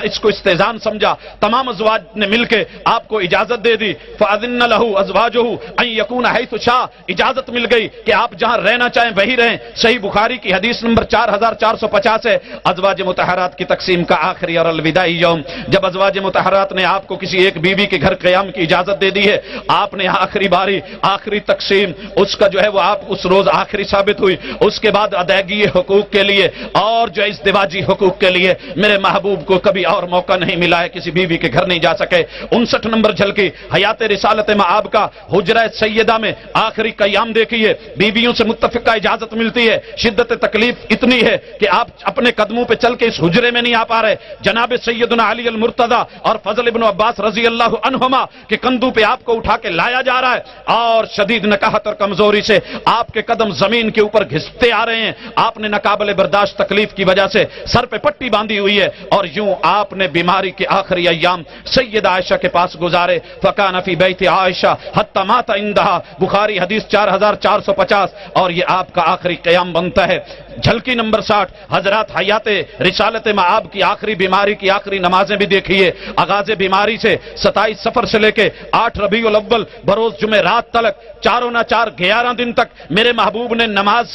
اس کو استئذان سمجھا۔ تمام ازواج نے مل کے آپ کو اجازت دے دی۔ فاذن له ازواجه ان يكون حيث شاء، اجازت مل گئی کہ آپ جہاں رہنا چاہیں وہی رہیں۔ صحیح بخاری کی حدیث نمبر 4450 ہے۔ ازواج مطہرات کی تقسیم کا آخری اور الوداعی یوم، جب ازواج مطہرات نے آپ کو کسی ایک بیوی کے گھر قیام کی اجازت دے دی ہے، آپ نے آخری باری آخری تقسیم اس کا جو ہے وہ آپ اس روز آخری ثابت ہوئی۔ اس کے بعد ادائیگی حقوق کے لیے اور جو ازدواجی حقوق کے لیے میرے محبوب کو کبھی اور موقع نہیں ملا ہے، کسی بیوی کے گھر نہیں جا سکے۔ 59 نمبر جھلکی، حیات رسالت معاب کا حجرہ سیدہ میں آخری قیام دیکھیے۔ بیویوں سے متفقہ اجازت ملتی ہے، شدت تکلیف اتنی ہے کہ آپ اپنے قدموں پہ چل کے اس حجرے میں نہیں آ پا رہے۔ جناب سیدنا علی المرتضی اور فضل ابن عباس رضی اللہ عنہما کے کندھوں پہ آپ کو اٹھا کے لایا جا رہا ہے، اور شدید نکاہت اور کمزوری سے آپ کے قدم زمین کے اوپر گھستے آ رہے ہیں۔ آپ نے ناقابل برداشت تکلیف کی وجہ سے سر پہ پٹی باندھی ہوئی ہے، اور یوں آپ نے بیماری کے آخری ایام سیدہ عائشہ کے پاس گزارے۔ فکان فی بیت عائشہ حتی مات عندہا، بخاری حدیث 4450، اور یہ آپ کا آخری قیام بنتا ہے۔ جھلکی نمبر 60، حضرات حیات رسالت معاب کی آخری بیماری کی آخری نمازیں بھی دیکھیے۔ آغاز بیماری سے 27 سفر سے لے کے 8 ربیع الاول بروز جمعرات تلک، چاروں نہ چار 11 دن تک میرے محبوب نے نماز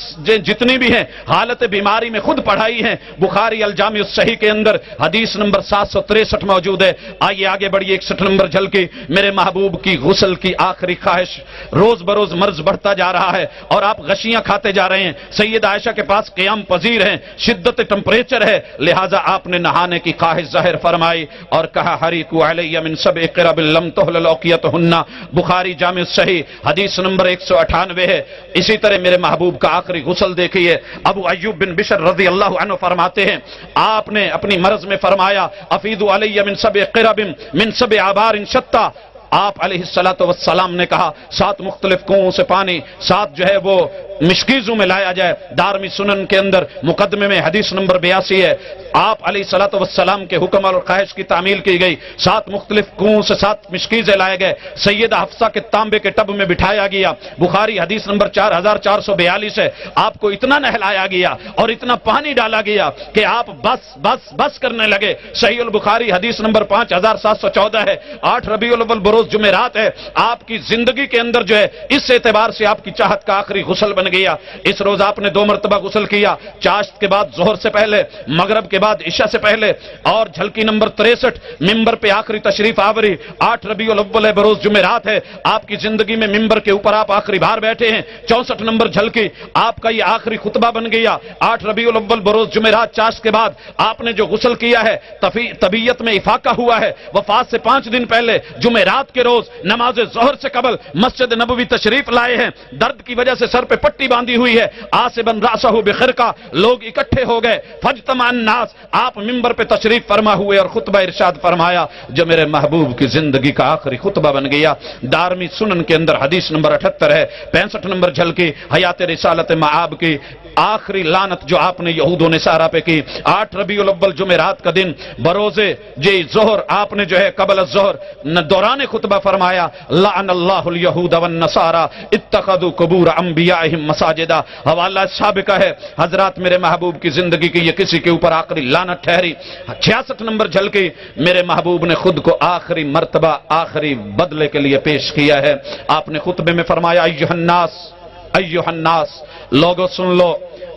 جتنی بھی ہیں حالت بیماری میں خود پڑھائی ہیں۔ بخاری الجامع الصحیح کے اندر حدیث نمبر 763 موجود ہے۔ آئیے آگے بڑھیے۔ 61 نمبر جھلکی، میرے محبوب کی غسل کی آخری خواہش۔ روز بروز مرض بڑھتا جا رہا ہے اور آپ غشیاں کھاتے جا رہے ہیں۔ سیدہ عائشہ کے پاس قیام پذیر ہیں، شدت ٹمپریچر ہے، لہذا آپ نے نہانے کی خواہش ظاہر فرمائی اور کہا حریقو علی من سبع قرب لم تحلل اوقیتہن، بخاری جامع صحیح حدیث نمبر 198 ہے۔ اسی طرح میرے محبوب کا آخری غسل دیکھیے۔ ابو ایوب بن بشر رضی اللہ عنہ فرماتے ہیں آپ نے اپنی مرض میں فرمایا افیدوا علی من سبع قرب من سبع آبار شتى، آپ علیہ الصلوۃ والسلام نے کہا 7 مختلف کنویں سے پانی 7 جو ہے وہ مشکیزوں میں لایا جائے. دارمی سنن کے اندر مقدمے میں حدیث نمبر 82 ہے. آپ علیہ الصلوۃ والسلام کے حکم اور خواہش کی تعمیل کی گئی. 7 مختلف کنویں سے 7 مشکیزیں لائے گئے. سیدہ حفصہ کے تانبے کے ٹب میں بٹھایا گیا. بخاری حدیث نمبر 4442 ہے. آپ کو اتنا نہلایا گیا اور اتنا پانی ڈالا گیا کہ آپ بس کرنے لگے. صحیح البخاری حدیث نمبر 5714 ہے. 8 ربیع الاول بروز جمعرات ہے. آپ کی زندگی کے اندر جو ہے اس اعتبار سے آپ کی چاہت کا آخری غسل بن گیا. اس روز آپ نے 2 مرتبہ غسل کیا. چاشت کے بعد ظہر سے پہلے, مغرب کے بعد عشاء سے پہلے, اور جھلکی نمبر 63 ممبر پہ آخری تشریف آوری. 8 ربیع الاول بروز جمعرات ہے. آپ کی زندگی میں ممبر کے اوپر آپ آخری بار بیٹھے ہیں. 64 نمبر جھلکی آپ کا یہ آخری خطبہ بن گیا. 8 ربیع الاول بروز جمعرات چاشت کے بعد آپ نے جو غسل کیا ہے طبیعت میں افاقہ ہوا ہے. وفات سے 5 دن پہلے جمعرات کے روز نماز ظہر سے قبل مسجد نبوی تشریف لائے ہیں. درد کی وجہ سے سر پہ پٹی باندھی ہوئی ہے. آصبن رأسہ بخرقہ, لوگ اکٹھے ہو گئے. فاجتمع الناس, آپ منبر پہ تشریف فرما ہوئے اور خطبہ ارشاد فرمایا جو میرے محبوب کی زندگی کا آخری خطبہ بن گیا. دارمی سنن کے اندر حدیث نمبر 78 ہے. 65 نمبر جھلکی حیات رسالت مآب کی آخری لعنت جو آپ نے یہود و نصارہ پہ کی. 8 ربیع الاول جمعرات کا دن بروزے ظہر آپ نے جو ہے قبل الظہر دوران خطبہ فرمایا لعن اللہ الیہود والنصارى اتخذوا قبور انبیائہم مساجدا. حوالہ سابقہ ہے. حضرات میرے محبوب کی زندگی کی یہ کسی کے اوپر آخری لعنت ٹھہری. 66 نمبر جھلکی میرے محبوب نے خود کو آخری مرتبہ آخری بدلے کے لیے پیش کیا ہے. آپ نے خطبے میں فرمایا ایھا الناس, لوگوں سن لو,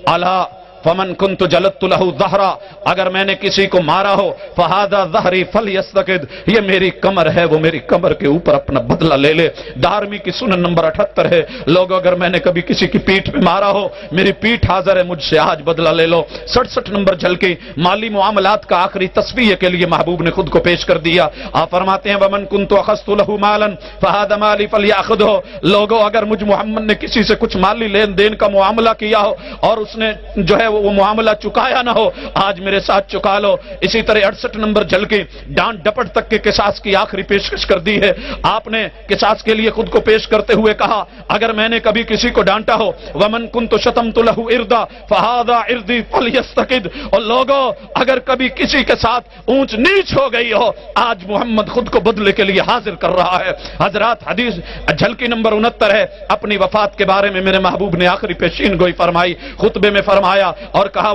الا فمن کنت جلدت له ظہرا, اگر میں نے کسی کو مارا ہو فہذا ظہری فلیستقد, یہ میری کمر ہے, وہ میری کمر کے اوپر اپنا بدلہ لے لے. دارمی کی سنن نمبر 78 ہے. لوگوں اگر میں نے کبھی کسی کی پیٹھ پہ مارا ہو میری پیٹھ حاضر ہے, مجھ سے آج بدلہ لے لو. 67 نمبر جھلکی مالی معاملات کا آخری تصفیہ کے لیے محبوب نے خود کو پیش کر دیا. آپ فرماتے ہیں ومن کنت اخذت له مالا فهذا مالی فلیاخذه, لوگوں اگر مجھ محمد نے کسی سے کچھ مالی لین دین کا معاملہ کیا ہو اور اس نے جو ہے وہ معاملہ چکایا نہ ہو, آج میرے ساتھ چکا لو. اسی طرح 68 نمبر جھلکی ڈانٹ ڈپٹ تک کے قصاص کی آخری پیشکش کر دی ہے. آپ نے قصاص کے لیے خود کو پیش کرتے ہوئے کہا اگر میں نے کبھی کسی کو ڈانٹا ہو ومن کنت شتمت له اردا فهذا ارضی فلیستقد, اور لوگوں اگر کبھی کسی کے ساتھ اونچ نیچ ہو گئی ہو آج محمد خود کو بدلے کے لیے حاضر کر رہا ہے. حضرات حدیث جھلکی نمبر 69 ہے. اپنی وفات کے بارے میں میرے محبوب نے آخری پیشین گوئی فرمائی. خطبے میں فرمایا اور کہا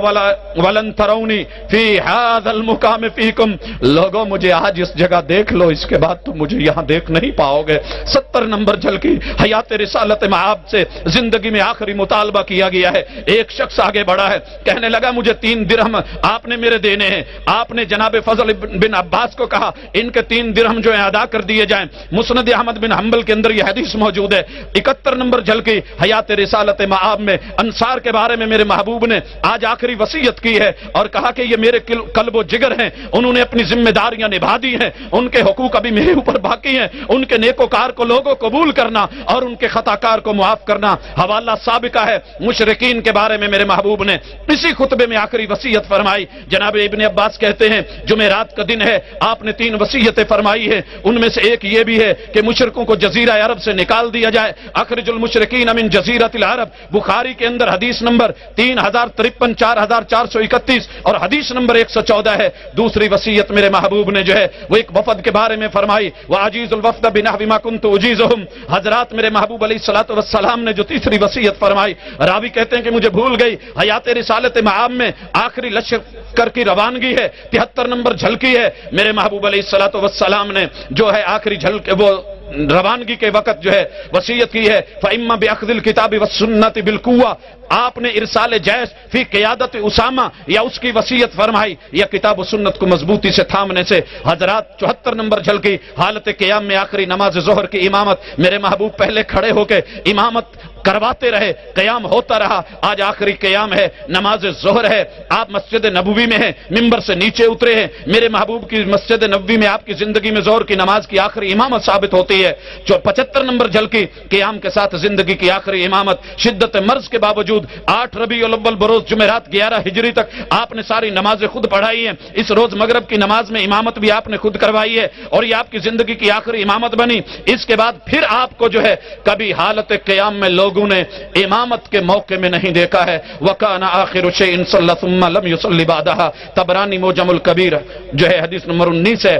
ولن ترونی فی ھذا المقام فیکم, لوگوں مجھے آج اس جگہ دیکھ لو, اس کے بعد تو مجھے یہاں دیکھ نہیں پاؤ گے. 70 نمبر جھلکی حیات رسالت مآب سے زندگی میں آخری مطالبہ کیا گیا ہے. ایک شخص آگے بڑھا ہے, کہنے لگا مجھے 3 درہم آپ نے میرے دینے ہیں. آپ نے جناب فضل بن عباس کو کہا ان کے 3 درہم جو ہیں ادا کر دیے جائیں. مسند احمد بن حنبل کے اندر یہ حدیث موجود ہے. 71 نمبر جھلکی حیات رسالت مآب میں انصار کے بارے میں میرے محبوب نے آج آخری وصیت کی ہے اور کہا کہ یہ میرے قلب و جگر ہیں, انہوں نے اپنی ذمہ داریاں نبھا دی ہیں, ان کے حقوق ابھی میرے اوپر باقی ہیں. ان کے نیکوکار کو لوگوں قبول کرنا اور ان کے خطاکار کو معاف کرنا. حوالہ سابقہ ہے. مشرکین کے بارے میں میرے محبوب نے اسی خطبے میں آخری وصیت فرمائی. جناب ابن عباس کہتے ہیں جمعرات کا دن ہے, آپ نے 3 وصیتیں فرمائی ہیں. ان میں سے ایک یہ بھی ہے کہ مشرکوں کو جزیرہ عرب سے نکال دیا جائے. اخرج المشرکین من جزیرۃ العرب, بخاری کے اندر حدیث نمبر 3053 4431 اور حدیث نمبر 114 ہے. دوسری وصیت میرے محبوب نے جو ہے وہ ایک وفد کے بارے میں فرمائی. وعجیز الوفد بنحو ما كنت اجیزهم. حضرات میرے محبوب علیہ الصلوۃ والسلام نے جو تیسری وصیت فرمائی, راوی کہتے ہیں کہ مجھے بھول گئی. حیات رسالت مآب میں آخری لشکر کی روانگی ہے. 73 نمبر جھلکی ہے. میرے محبوب علیہ الصلوۃ والسلام نے جو ہے آخری جھلک وہ روانگی کے وقت جو ہے وصیت کی ہے فَإِمَّا بِأَخْذِ الْكِتَابِ وَالسُّنَّةِ بِالْقُوَّةِ. آپ نے ارسال جیش فی قیادت اسامہ یا اس کی وصیت فرمائی یا کتاب و سنت کو مضبوطی سے تھامنے سے. حضرات 74 نمبر جھلکی حالت قیام میں آخری نماز ظہر کی امامت. میرے محبوب پہلے کھڑے ہو کے امامت کرواتے رہے، قیام ہوتا رہا، آج آخری قیام ہے، نماز ظہر ہے، آپ مسجد نبوی میں ہیں، ممبر سے نیچے اترے ہیں، میرے محبوب کی مسجد نبوی میں آپ کی زندگی میں ظہر کی نماز کی آخری امامت ثابت ہوتی ہے، جو 75 نمبر جھلکی قیام کے ساتھ زندگی کی آخری امامت، شدت مرض کے باوجود 8 ربیع الاول بروز جمعرات 11 ہجری تک آپ نے ساری نمازیں خود پڑھائی ہیں، اس روز مغرب کی نماز میں امامت بھی آپ نے خود کروائی ہے اور یہ آپ کی زندگی کی آخری امامت بنی۔ اس کے بعد پھر آپ کو جو ہے کبھی حالت قیام میں لوگوں نے امامت کے موقع میں نہیں دیکھا ہے۔ وَكَانَ آخِرُ شَيْءٍ صَلَّى ثُمَّ لَمْ يُصَلِّ بَعْدَهَا، طبرانی معجم الکبیر جو ہے حدیث نمبر 19 ہے۔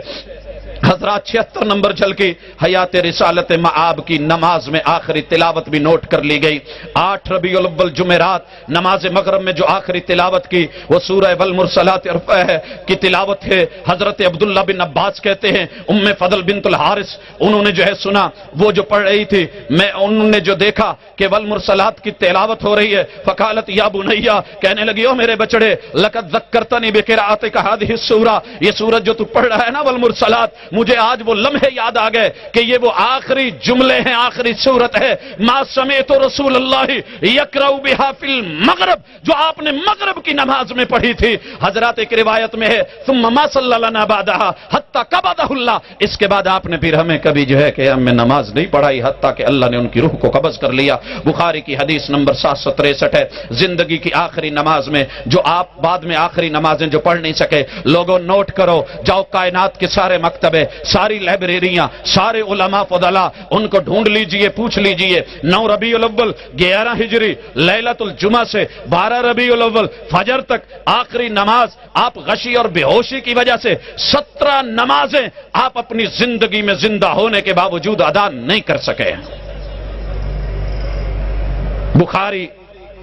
حضرات 76 نمبر جھلکی حیات رسالت مآب کی نماز میں آخری تلاوت بھی نوٹ کر لی گئی۔ 8 ربیع الاول جمعرات نماز مغرب میں جو آخری تلاوت کی وہ سورہ والمرسلات عرفہ ہے کی تلاوت ہے۔ حضرت عبداللہ بن عباس کہتے ہیں ام فضل بنت الحارث انہوں نے جو ہے سنا، وہ جو پڑھ رہی تھی، انہوں نے جو دیکھا کہ والمرسلات کی تلاوت ہو رہی ہے، فقالت یا بنیا، کہنے لگی او میرے بچڑے، لقد ذکرتنی بقراءتک هذه السورہ، یہ سورت جو تو پڑھ رہا ہے نا والمرسلات، مجھے آج وہ لمحے یاد آ گئے کہ یہ وہ آخری جملے ہیں، آخری صورت ہے، ما سمعت رسول اللہ یقرأ بها فی المغرب، جو آپ نے مغرب کی نماز میں پڑھی تھی۔ حضرات ایک روایت میں ہے ثم ما صلی لنا بعدها حتی قبضہ اللہ، اس کے بعد آپ نے پھر ہمیں کبھی جو ہے کہ ہمیں نماز نہیں پڑھائی حتیٰ کہ اللہ نے ان کی روح کو قبض کر لیا۔ بخاری کی حدیث نمبر 763 ہے۔ زندگی کی آخری نماز میں جو آپ بعد میں آخری نمازیں جو پڑھ نہیں سکے، لوگوں نوٹ کرو، جاؤ کائنات کے سارے مکتبے، ساری لائبریریاں، سارے علماء فضلاء، ان کو ڈھونڈ لیجئے، پوچھ لیجئے 9 ربیع الاول 11 ہجری لیلۃ الجمعہ سے 12 ربیع الاول فجر تک آخری نماز آپ غشی اور بے ہوشی کی وجہ سے 17 نمازیں آپ اپنی زندگی میں زندہ ہونے کے باوجود ادا نہیں کر سکے۔ بخاری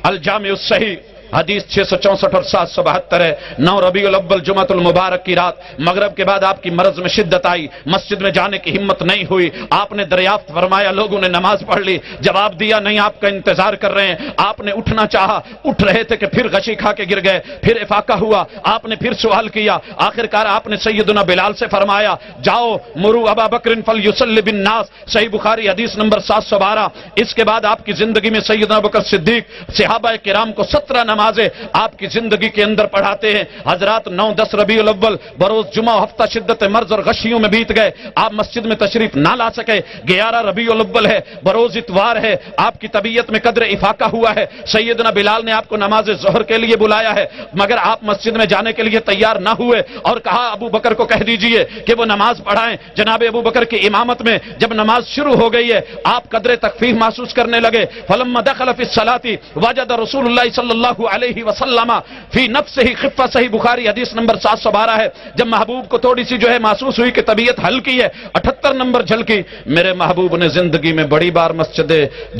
الجامع الصحیح حدیث 664 اور 772 ہے۔ 9 ربیع الاول جمعۃ المبارک کی رات مغرب کے بعد آپ کی مرض میں شدت آئی، مسجد میں جانے کی ہمت نہیں ہوئی، آپ نے دریافت فرمایا، لوگوں نے نماز پڑھ لی، جواب دیا نہیں آپ کا انتظار کر رہے ہیں۔ آپ نے اٹھنا چاہا، اٹھ رہے تھے کہ پھر غشی کھا کے گر گئے، پھر افاقہ ہوا، آپ نے پھر سوال کیا، آخرکار آپ نے سیدنا بلال سے فرمایا جاؤ مرو ابا بکر فلیصلی بالناس، صحیح بخاری حدیث نمبر 712۔ اس کے بعد آپ کی زندگی میں سیدنا ابوبکر صدیق صحابہ کرام کو 17 نمازیں آپ کی زندگی کے اندر پڑھاتے ہیں۔ حضرات 9-10 ربیع الاول بروز جمعہ ہفتہ شدت مرض اور غشیوں میں بیت گئے، آپ مسجد میں تشریف نہ لا سکے۔ 11 ربیع الاول ہے، بروز اتوار ہے، آپ کی طبیعت میں قدر افاقہ ہوا ہے، سیدنا بلال نے آپ کو نماز ظہر کے لیے بلایا ہے، مگر آپ مسجد میں جانے کے لیے تیار نہ ہوئے اور کہا ابو بکر کو کہہ دیجئے کہ وہ نماز پڑھائیں۔ جناب ابو بکر کی امامت میں جب نماز شروع ہو گئی ہے، آپ قدر تخفیف محسوس کرنے لگے۔ فلما دخل فی الصلاۃ وجد رسول اللہ صلی اللہ علیہ وسلم فی نفسہ خفہ، صحیح بخاری حدیث نمبر 712 ہے۔ جب محبوب کو تھوڑی سی جو ہے محسوس ہوئی کہ طبیعت ہلکی ہے، 78 نمبر جھلکی، میرے محبوب نے زندگی میں بڑی بار مسجد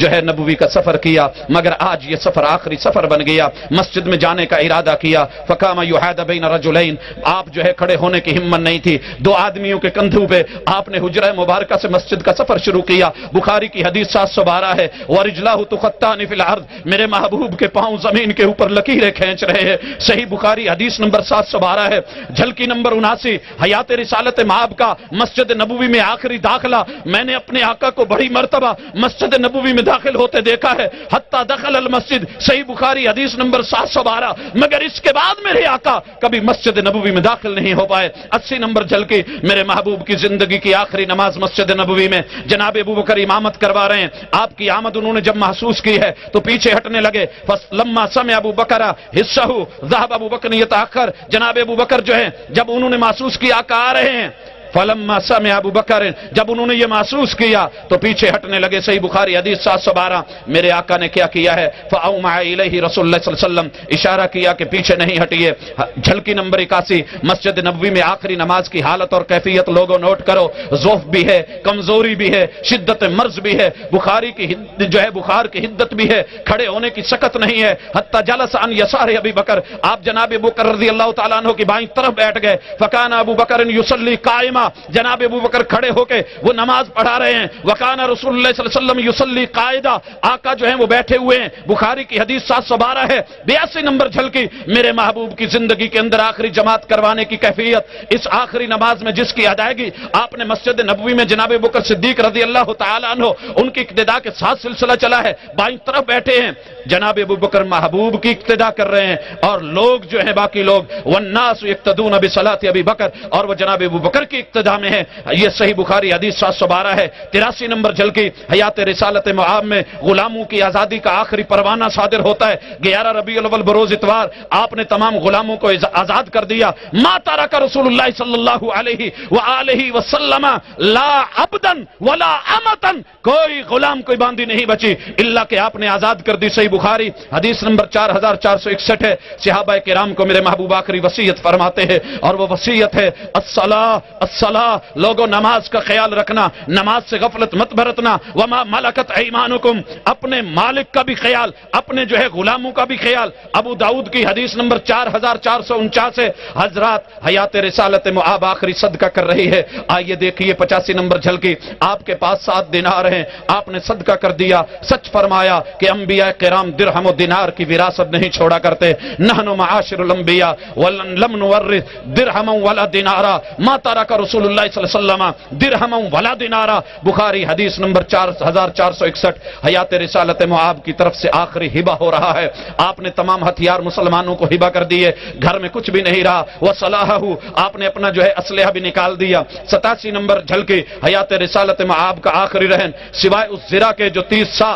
جو ہے نبوی کا سفر کیا، مگر آج یہ سفر آخری سفر بن گیا۔ مسجد میں جانے کا ارادہ کیا، فقام یحاد بین رجلین، آپ جو ہے کھڑے ہونے کی ہمت نہیں تھی، 2 آدمیوں کے کندھوں پہ آپ نے حجرہ مبارکہ سے مسجد کا سفر شروع کیا۔ بخاری کی حدیث 712 ہے، ورجلہ تخطان فی الارض، میرے محبوب کے پاؤں زمین کے اوپر لکیریں کھینچ رہے ہیں، صحیح بخاری حدیث نمبر 712 ہے۔ جھلکی نمبر 79 حیات رسالت مآب کا مسجد نبوی میں آخری داخلہ، میں نے اپنے آقا کو بڑی مرتبہ مسجد نبوی میں داخل ہوتے دیکھا ہے، حتی دخل المسجد، صحیح بخاری حدیث نمبر 712، مگر اس کے بعد میرے آقا کبھی مسجد نبوی میں داخل نہیں ہو پائے۔ 80 نمبر جھلکی میرے محبوب کی زندگی کی آخری نماز مسجد نبوی میں، جناب ابو بکر امامت کروا رہے ہیں، آپ کی آمد انہوں نے جب محسوس کی ہے تو پیچھے ہٹنے لگے۔ لما سمع ابو بکر حصہ ذهب ابو بکر یتاخر، جناب ابو بکر جو ہے جب انہوں نے محسوس کیا آقا آ رہے ہیں، فلما سمع ابو بکر، جب انہوں نے یہ محسوس کیا تو پیچھے ہٹنے لگے، صحیح بخاری حدیث 712۔ میرے آقا نے کیا کیا ہے، فاومع الیہ رسول اللہ صلی اللہ علیہ وسلم، اشارہ کیا کہ پیچھے نہیں ہٹیے۔ جھلکی نمبر 81 مسجد نبوی میں آخری نماز کی حالت اور کیفیت لوگوں نوٹ کرو، ضعف بھی ہے، کمزوری بھی ہے، شدت مرض بھی ہے، بخاری کی جو ہے بخار کی حدت بھی ہے، کھڑے ہونے کی سکت نہیں ہے، حتی جلس عن یسار ابی بکر، آپ جناب ابو بکر رضی اللہ تعالیٰ عنہ کی بائیں طرف بیٹھ گئے، فکان ابو بکر یصلی قائما، فرمایا جناب ابو بکر کھڑے ہو کے وہ نماز پڑھا رہے ہیں. وکان رسول اللہ صلی اللہ علیہ وسلم یصلی قائدا، آقا جو ہیں وہ بیٹھے ہوئے ہیں. بخاری کی حدیث 712 ہے. 82 نمبر جھلکی میرے محبوب کی زندگی کے اندر آخری جماعت کروانے کی کیفیت. اس آخری نماز میں جس کی ادائیگی آپ نے مسجد نبوی میں جناب ابو بکر صدیق رضی اللہ تعالی عنہ ان کی اقتداء کے ساتھ سلسلہ چلا ہے. بائیں طرف بیٹھے ہیں جناب ابو بکر محبوب کی اقتداء کر رہے ہیں اور لوگ جو ہیں باقی لوگ والناس یقتدون بصلاۃ ابی بکر، اور وہ جناب ابو بکر کی اقتداء میں ہے. یہ صحیح بخاری حدیث 712 ہے. 83 نمبر جھلکی حیات رسالت معاب میں غلاموں کی آزادی کا آخری پروانہ صادر ہوتا ہے. 11 ربیع الاول بروز اتوار آپ نے تمام غلاموں کو آزاد کر دیا. ما ترک رسول اللہ صلی اللہ علیہ وآلہ وسلم لا عبدا ولا امتا، کوئی غلام کوئی باندی نہیں بچی اللہ کہ آپ نے آزاد کر دی. صحیح بخاری حدیث نمبر 4461 ہے. صحابہ کرام کو میرے محبوب آخری وصیت فرماتے ہیں اور وہ وصیت ہے الصلاۃ الصلاۃ، لوگوں نماز کا خیال رکھنا، نماز سے غفلت مت برتنا. وما ملکت ایمانکم، اپنے مالک کا بھی خیال، اپنے جو ہے غلاموں کا بھی خیال. ابو داؤد کی حدیث نمبر 4449 ہے. حضرات حیات رسالت معاب آخری صدقہ کر رہی ہے. آئیے دیکھیے 85 نمبر جھلکی آپ کے پاس 7 دینار ہیں، آپ نے صدقہ کر دیا. سچ فرمایا کہ انبیاء کرام درہم و دینار کی وراثت نہیں چھوڑا کرتے. نحن معاشر الانبیاء ولم نورث درہما ولا دینارا ما ترک رسول اللہ صلی اللہ علیہ وسلم درہما ولا دینارا. بخاری حدیث نمبر 4461. حیات رسالت معاب کی طرف سے آخری ہبہ ہو رہا ہے. آپ نے تمام ہتھیار مسلمانوں کو ہبہ کر دیے، گھر میں کچھ بھی نہیں رہا. وصلاحہ، آپ نے اپنا جو ہے اسلحہ بھی نکال دیا. 87 نمبر جھلکی حیات رسالت معاب کا آخری رہن سوائے اس زرہ کے جو 30 سا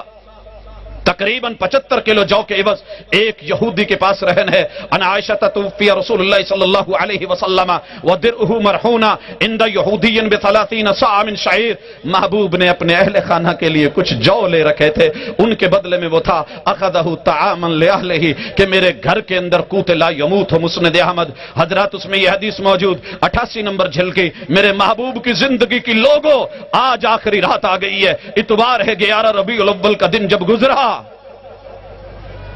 تقریباً 75 کلو جو کے عوض ایک یہودی کے پاس رہن ہے. ان عائشہ توفی رسول اللہ صلی اللہ علیہ وسلم ودرعہ مرہونہ عند یہودی ب30 صاع من شعیر، محبوب نے اپنے اہل خانہ کے لیے کچھ جو لے رکھے تھے، ان کے بدلے میں وہ تھا اخذہ طعاما لاہلہ، کہ میرے گھر کے اندر قوت لا یموت. مسند احمد. حضرات اس میں یہ حدیث موجود. 88 نمبر جھلکی میرے محبوب کی زندگی کی لوگوں، آج آخری رات آ گئی ہے. اتوار ہے 11 ربیع الاول کا دن جب گزرا،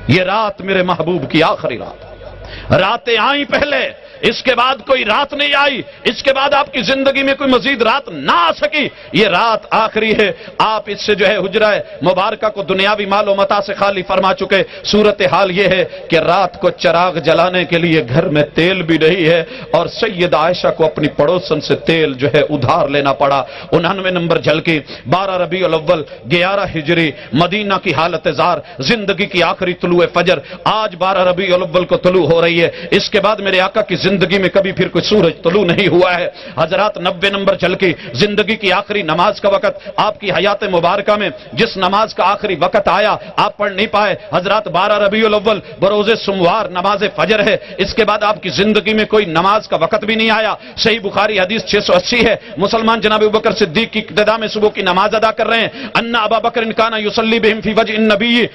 یہ رات میرے محبوب کی آخری رات. راتیں آئیں پہلے، اس کے بعد کوئی رات نہیں آئی، اس کے بعد آپ کی زندگی میں کوئی مزید رات نہ آ سکی. یہ رات آخری ہے. آپ اس سے جو ہے حجرہ مبارکہ کو دنیاوی مال و متاع سے خالی فرما چکے. صورتحال یہ ہے کہ رات کو چراغ جلانے کے لیے گھر میں تیل بھی نہیں ہے اور سید عائشہ کو اپنی پڑوسن سے تیل جو ہے ادھار لینا پڑا. 99 نمبر جھلکی 12 ربیع الاول 11 ہجری مدینہ کی حالت زار، زندگی کی آخری طلوع فجر. آج 12 ربیع الاول کو طلوع ہو رہی ہے. اس کے بعد میرے آقا کی زندگی میں کبھی پھر کوئی سورج طلوع نہیں ہوا ہے. حضرات 90 نمبر جھلکی زندگی کی آخری نماز کا وقت. آپ کی حیات مبارکہ میں جس نماز کا آخری وقت آیا آپ پڑھ نہیں پائے. حضرات 12 ربیع الاول بروز سوموار نماز فجر ہے. اس کے بعد آپ کی زندگی میں کوئی نماز کا وقت بھی نہیں آیا. صحیح بخاری حدیث 680 ہے. مسلمان جناب ابو بکر صدیق کی اقتداء میں صبح کی نماز ادا کر رہے ہیں. ان ابا بکر کان یصلی بہم فی وجه النبی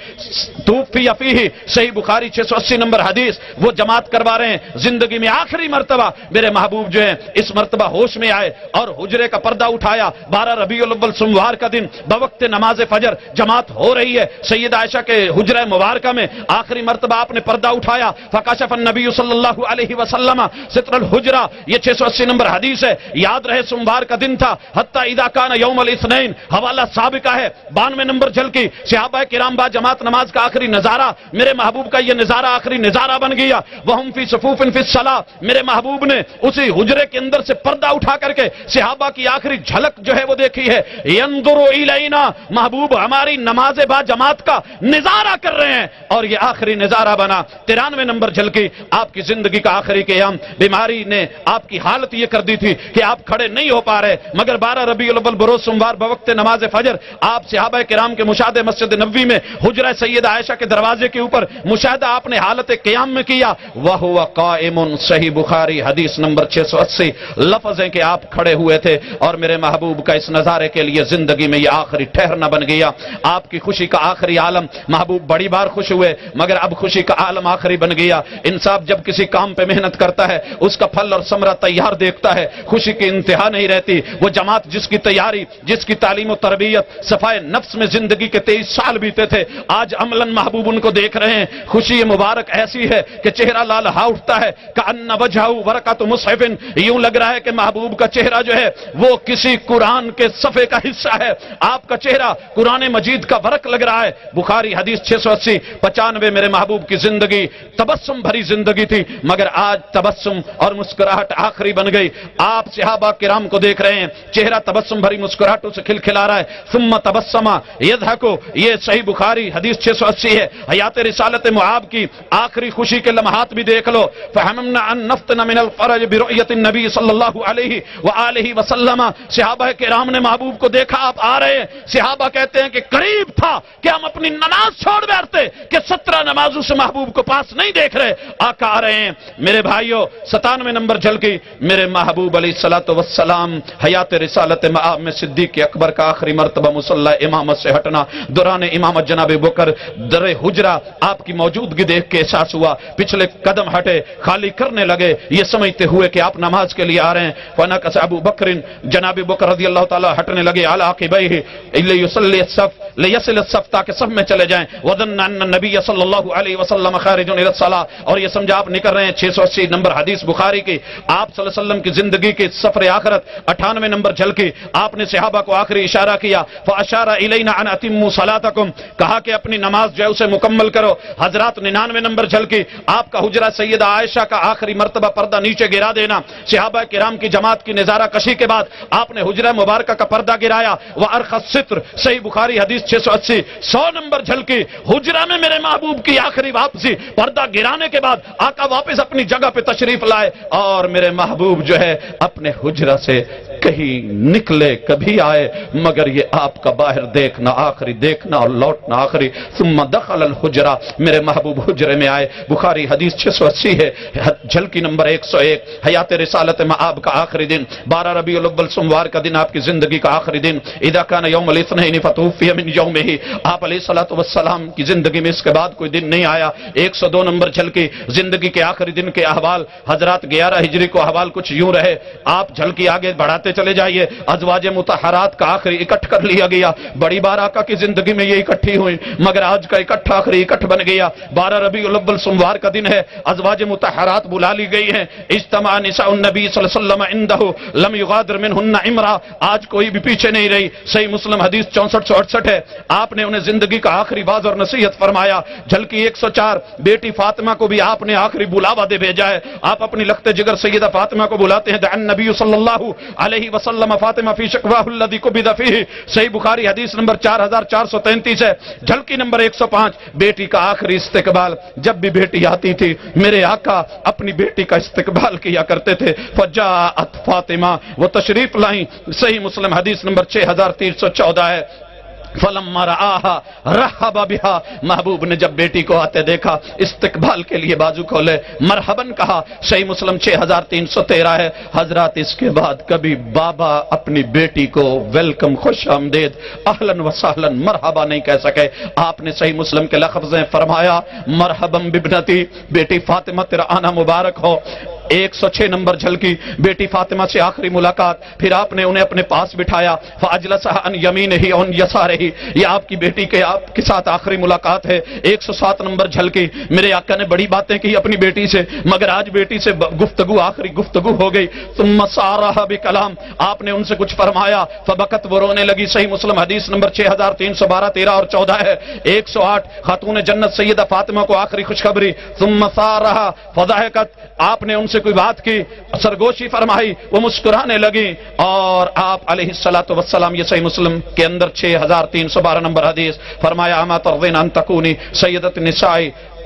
توفی فیہ. صحیح بخاری 680 نمبر حدیث. وہ جماعت کروا رہے ہیں. زندگی میں آخری مرتبہ میرے محبوب جو ہیں اس مرتبہ ہوش میں آئے اور حجرے کا پردہ اٹھایا. 12 ربیع الاول سوموار کا دن بوقت نماز فجر جماعت ہو رہی ہے. سید عائشہ کے حجرہ مبارکہ میں آخری مرتبہ آپ نے پردہ اٹھایا. فکشف النبی صلی اللہ علیہ وسلم ستر الحجرہ. یہ 680 نمبر حدیث ہے. یاد رہے سوموار کا دن تھا. حتی اذا کان یوم الاثنین، حوالہ سابقہ ہے. 92 نمبر جھلکی صحابہ کرام با جماعت نماز کا آخری نظارہ. میرے محبوب کا یہ نظارہ آخری نظارہ بن گیا. وہم فی صفوف فی الصلاۃ. میرے محبوب نے اسی حجرے کے اندر سے پردہ اٹھا کر کے صحابہ کی آخری جھلک جو ہے وہ دیکھی ہے. ینظر الینا، محبوب ہماری نماز با جماعت کا نظارہ کر رہے ہیں اور یہ آخری نظارہ بنا. 93 نمبر جھلکی آپ کی زندگی کا آخری قیام. بیماری نے آپ کی حالت یہ کر دی تھی کہ آپ کھڑے نہیں ہو پا رہے، مگر 12 ربیع الاول بروز سوموار بوقت نماز فجر آپ صحابہ کرام کے مشاہدے مسجد نبوی میں حجرہ سید عائشہ کے دروازے کے اوپر مشاہدہ آپ نے حالت قیام میں کیا. وہو قائم. صحیح بخاری حدیث نمبر 680. لفظ ہیں کہ آپ کھڑے ہوئے تھے اور میرے محبوب کا اس نظارے کے لیے زندگی میں یہ آخری ٹھہرنا بن گیا. آپ کی خوشی کا آخری عالم. محبوب بڑی بار خوش ہوئے مگر اب خوشی کا عالم آخری بن گیا. انصاف جب کسی کام پہ محنت کرتا ہے اس کا پھل اور ثمرہ تیار دیکھتا ہے، خوشی کی انتہا نہیں رہتی. وہ جماعت جس کی تیاری، جس کی تعلیم و تربیت صفائے نفس میں زندگی کے 23 سال بیتے تھے، آج عملاً محبوب ان کو دیکھ رہے ہیں. خوشی مبارک ایسی ہے کہ چہرہ لالہا اٹھتا ہے. کأن کأن وجہہ ورقۃ مصحف، یوں لگ رہا ہے کہ محبوب کا چہرہ جو ہے وہ کسی قرآن کے صفحے کا حصہ ہے، آپ کا چہرہ قرآن مجید کا ورق لگ رہا ہے۔ بخاری حدیث 680 95 میرے محبوب کی زندگی تبسم بھری زندگی تھی، مگر آج تبسم اور مسکراہٹ آخری بن گئی۔ آپ صحابہ کرام کو دیکھ رہے ہیں، چہرہ تبسم بھری مسکراہٹوں سے کھلکھلا رہا ہے۔ ثم تبسم یضحک، یہ صحیح بخاری حدیث 680 ہے۔ حیات رسالت معاب کی آخری خوشی کے لمحات بھی دیکھ لو۔ فہمنا ان نفتن من الفرج برؤیت النبی صلی اللہ علیہ وآلہ وسلم، صحابہ کرام نے محبوب کو دیکھا آپ آ رہے ہیں، صحابہ کہتے ہیں کہ قریب تھا کہ ہم اپنی نماز چھوڑ بیٹھتے کہ 17 نمازوں سے محبوب کو پاس نہیں دیکھ رہے، آقا آ رہے ہیں۔ میرے بھائیو 97 نمبر جھلکی میرے محبوب علیہ الصلوۃ والسلام حیات رسالت معاب میں صدیق اکبر کا آخری مرتبہ مصلی امامت سے ہٹنا، دوران امامت جناب بکر در حجرہ آپ کی موجودگی دیکھ کے احساس ہوا، پچھلے قدم ہٹے، خالی کرنے لگے، یہ سمجھتے ہوئے کہ آپ نماز کے لیے آ رہے ہیں۔ فنکس ابو بکر، جناب بکر رضی اللہ تعالی ہٹنے لگے، علی عقبیہ لیصلی الصف، لیصل الصف، تاکہ صف میں چلے جائیں۔ وظن ان النبی صلی اللہ علیہ وسلم خارج الی الصلاۃ، اور یہ سمجھا آپ نکل رہے ہیں۔ 680 نمبر حدیث بخاری کی، آپ صلی اللہ علیہ وسلم کی زندگی کے سفر آخرت 98 نمبر جھلکی، آپ نے صحابہ کو آخری اشارہ کیا، فاشار الینا ان اتموا صلاتکم، کہا کہ اپنی نماز جو ہے اسے مکمل کرو۔ حضرات 99 نمبر جھلکی، آپ کا حجرہ سیدہ عائشہ کا آخری مرتبہ پردہ نیچے گرا دینا، صحابہ کرام کی جماعت کی نظارہ کشی کے بعد آپ نے حجرہ مبارکہ کا پردہ گرایا، وارخ الستر، صحیح بخاری حدیث 680۔ 100 نمبر جھلکی، حجرہ میں میرے محبوب کی آخری واپسی، پردہ گرانے کے بعد آقا واپس اپنی جگہ پہ تشریف لائے، اور میرے محبوب جو ہے اپنے حجرہ سے کہیں نکلے کبھی آئے، مگر یہ آپ کا باہر دیکھنا آخری، دیکھنا اور لوٹنا آخری۔ ثم دخل الحجرہ، میرے محبوب حجرے میں آئے، بخاری حدیث 680 ہے۔ جھلکی نمبر 101، حیات رسالت معاب کا آخری دن، 12 ربیع الاول سوموار کا دن، آپ کی زندگی کا آخری دن۔ اذا کان یوم الاثنین فتوفی من یومہ، آپ علیہ الصلوۃ والسلام کی زندگی میں اس کے بعد کوئی دن نہیں آیا۔ 102 نمبر جھلکی، زندگی کے آخری دن کے احوال، حضرات 11 ہجری کو احوال کچھ یوں رہے، آپ جھلکی آگے بڑھاتے چلے جائیے۔ ازواج مطہرات کا آخری اکٹھ کر لیا گیا، بڑی بار آقا کی زندگی میں یہ اکٹھی ہوئی، مگر آج کا اکٹھ آخری اکٹھ بن گیا۔ 12 ربیع الاول سوموار کا دن ہے، ازواج مطہرات بلا لی گئی ہیں۔ اجتماع نساء النبی صلی اللہ علیہ وسلم عنده لم يغادر منهن امرأة، آج کوئی بھی پیچھے نہیں رہی۔ صحیح مسلم حدیث 6468 ہے، آپ نے انہیں زندگی کا آخری واعظ اور نصیحت فرمایا۔ جھلکی 104، بیٹی فاطمہ کو بھی آپ نے آخری بلاوا دے بھیجا ہے، آپ اپنی لخت جگر سیدہ فاطمہ کو بلاتے ہیں۔ دعا النبی صلی اللہ علیہ وسلم فاطمہ فی شکواہ الذی قبض فیہ، صحیح بخاری حدیث نمبر 4433 ہے۔ جھلکی نمبر 105، بیٹی کا آخری استقبال، جب بھی بیٹی آتی تھی میرے آقا اپنی بیٹی کا استقبال کیا کرتے تھے۔ فجاءت فاطمہ، وہ تشریف لائیں، صحیح مسلم حدیث نمبر 6314 ہے۔ فلما رآها رحب بها، محبوب نے جب بیٹی کو آتے دیکھا استقبال کے لیے بازو کھولے، مرحباً کہا، صحیح مسلم 6313 ہے۔ حضرات اس کے بعد کبھی بابا اپنی بیٹی کو ویلکم، خوش آمدید، اہلاً و سہلاً، مرحبا نہیں کہہ سکے۔ آپ نے صحیح مسلم کے لفظ میں فرمایا مرحباً بابنتی، بیٹی فاطمہ تیرا آنا مبارک ہو۔ 106 نمبر جھلکی، بیٹی فاطمہ سے آخری ملاقات، پھر آپ نے انہیں اپنے پاس بٹھایا۔ فاجلسها عن یمینہ عن یسارہ، یہ آپ کی بیٹی کے آپ کے ساتھ آخری ملاقات ہے۔ 107 نمبر جھلکی، میرے آقا نے بڑی باتیں کی اپنی بیٹی سے، مگر آج بیٹی سے گفتگو، آخری گفتگو ہو گئی۔ ثم صارها بکلام، آپ نے ان سے کچھ فرمایا، فبکت، وہ رونے لگی۔ صحیح مسلم حدیث نمبر 6312 13 اور 14 ہے۔ 108 خاتون جنت سیدہ فاطمہ کو آخری خوشخبری۔ ثم صارها فضحکت، آپ نے ان سے کوئی بات کی، سرگوشی فرمائی، وہ مسکرانے لگی، اور آپ علیہ الصلوۃ والسلام، یہ صحیح مسلم کے اندر 6312 نمبر حدیث، فرمایا اما ترضین ان تکونی سیدۃ النساء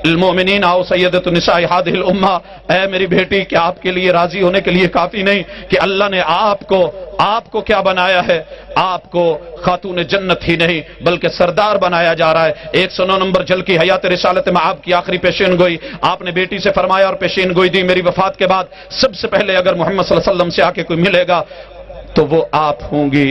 المؤمنین او سیدۃ النساء هذه الامہ، اے میری بیٹی، کہ آپ کے لیے راضی ہونے کے لیے کافی نہیں کہ اللہ نے آپ کو کیا بنایا ہے، آپ کو خاتون جنت ہی نہیں بلکہ سردار بنایا جا رہا ہے۔ 109 نمبر جھلکی، حیات رسالت معاب کی آخری پیشین گوئی، آپ نے بیٹی سے فرمایا اور پیشین گوئی دی، میری وفات کے بعد سب سے پہلے اگر محمد صلی اللہ علیہ وسلم سے آ کے کوئی ملے گا تو وہ آپ ہوں گی،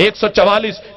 144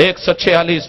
146।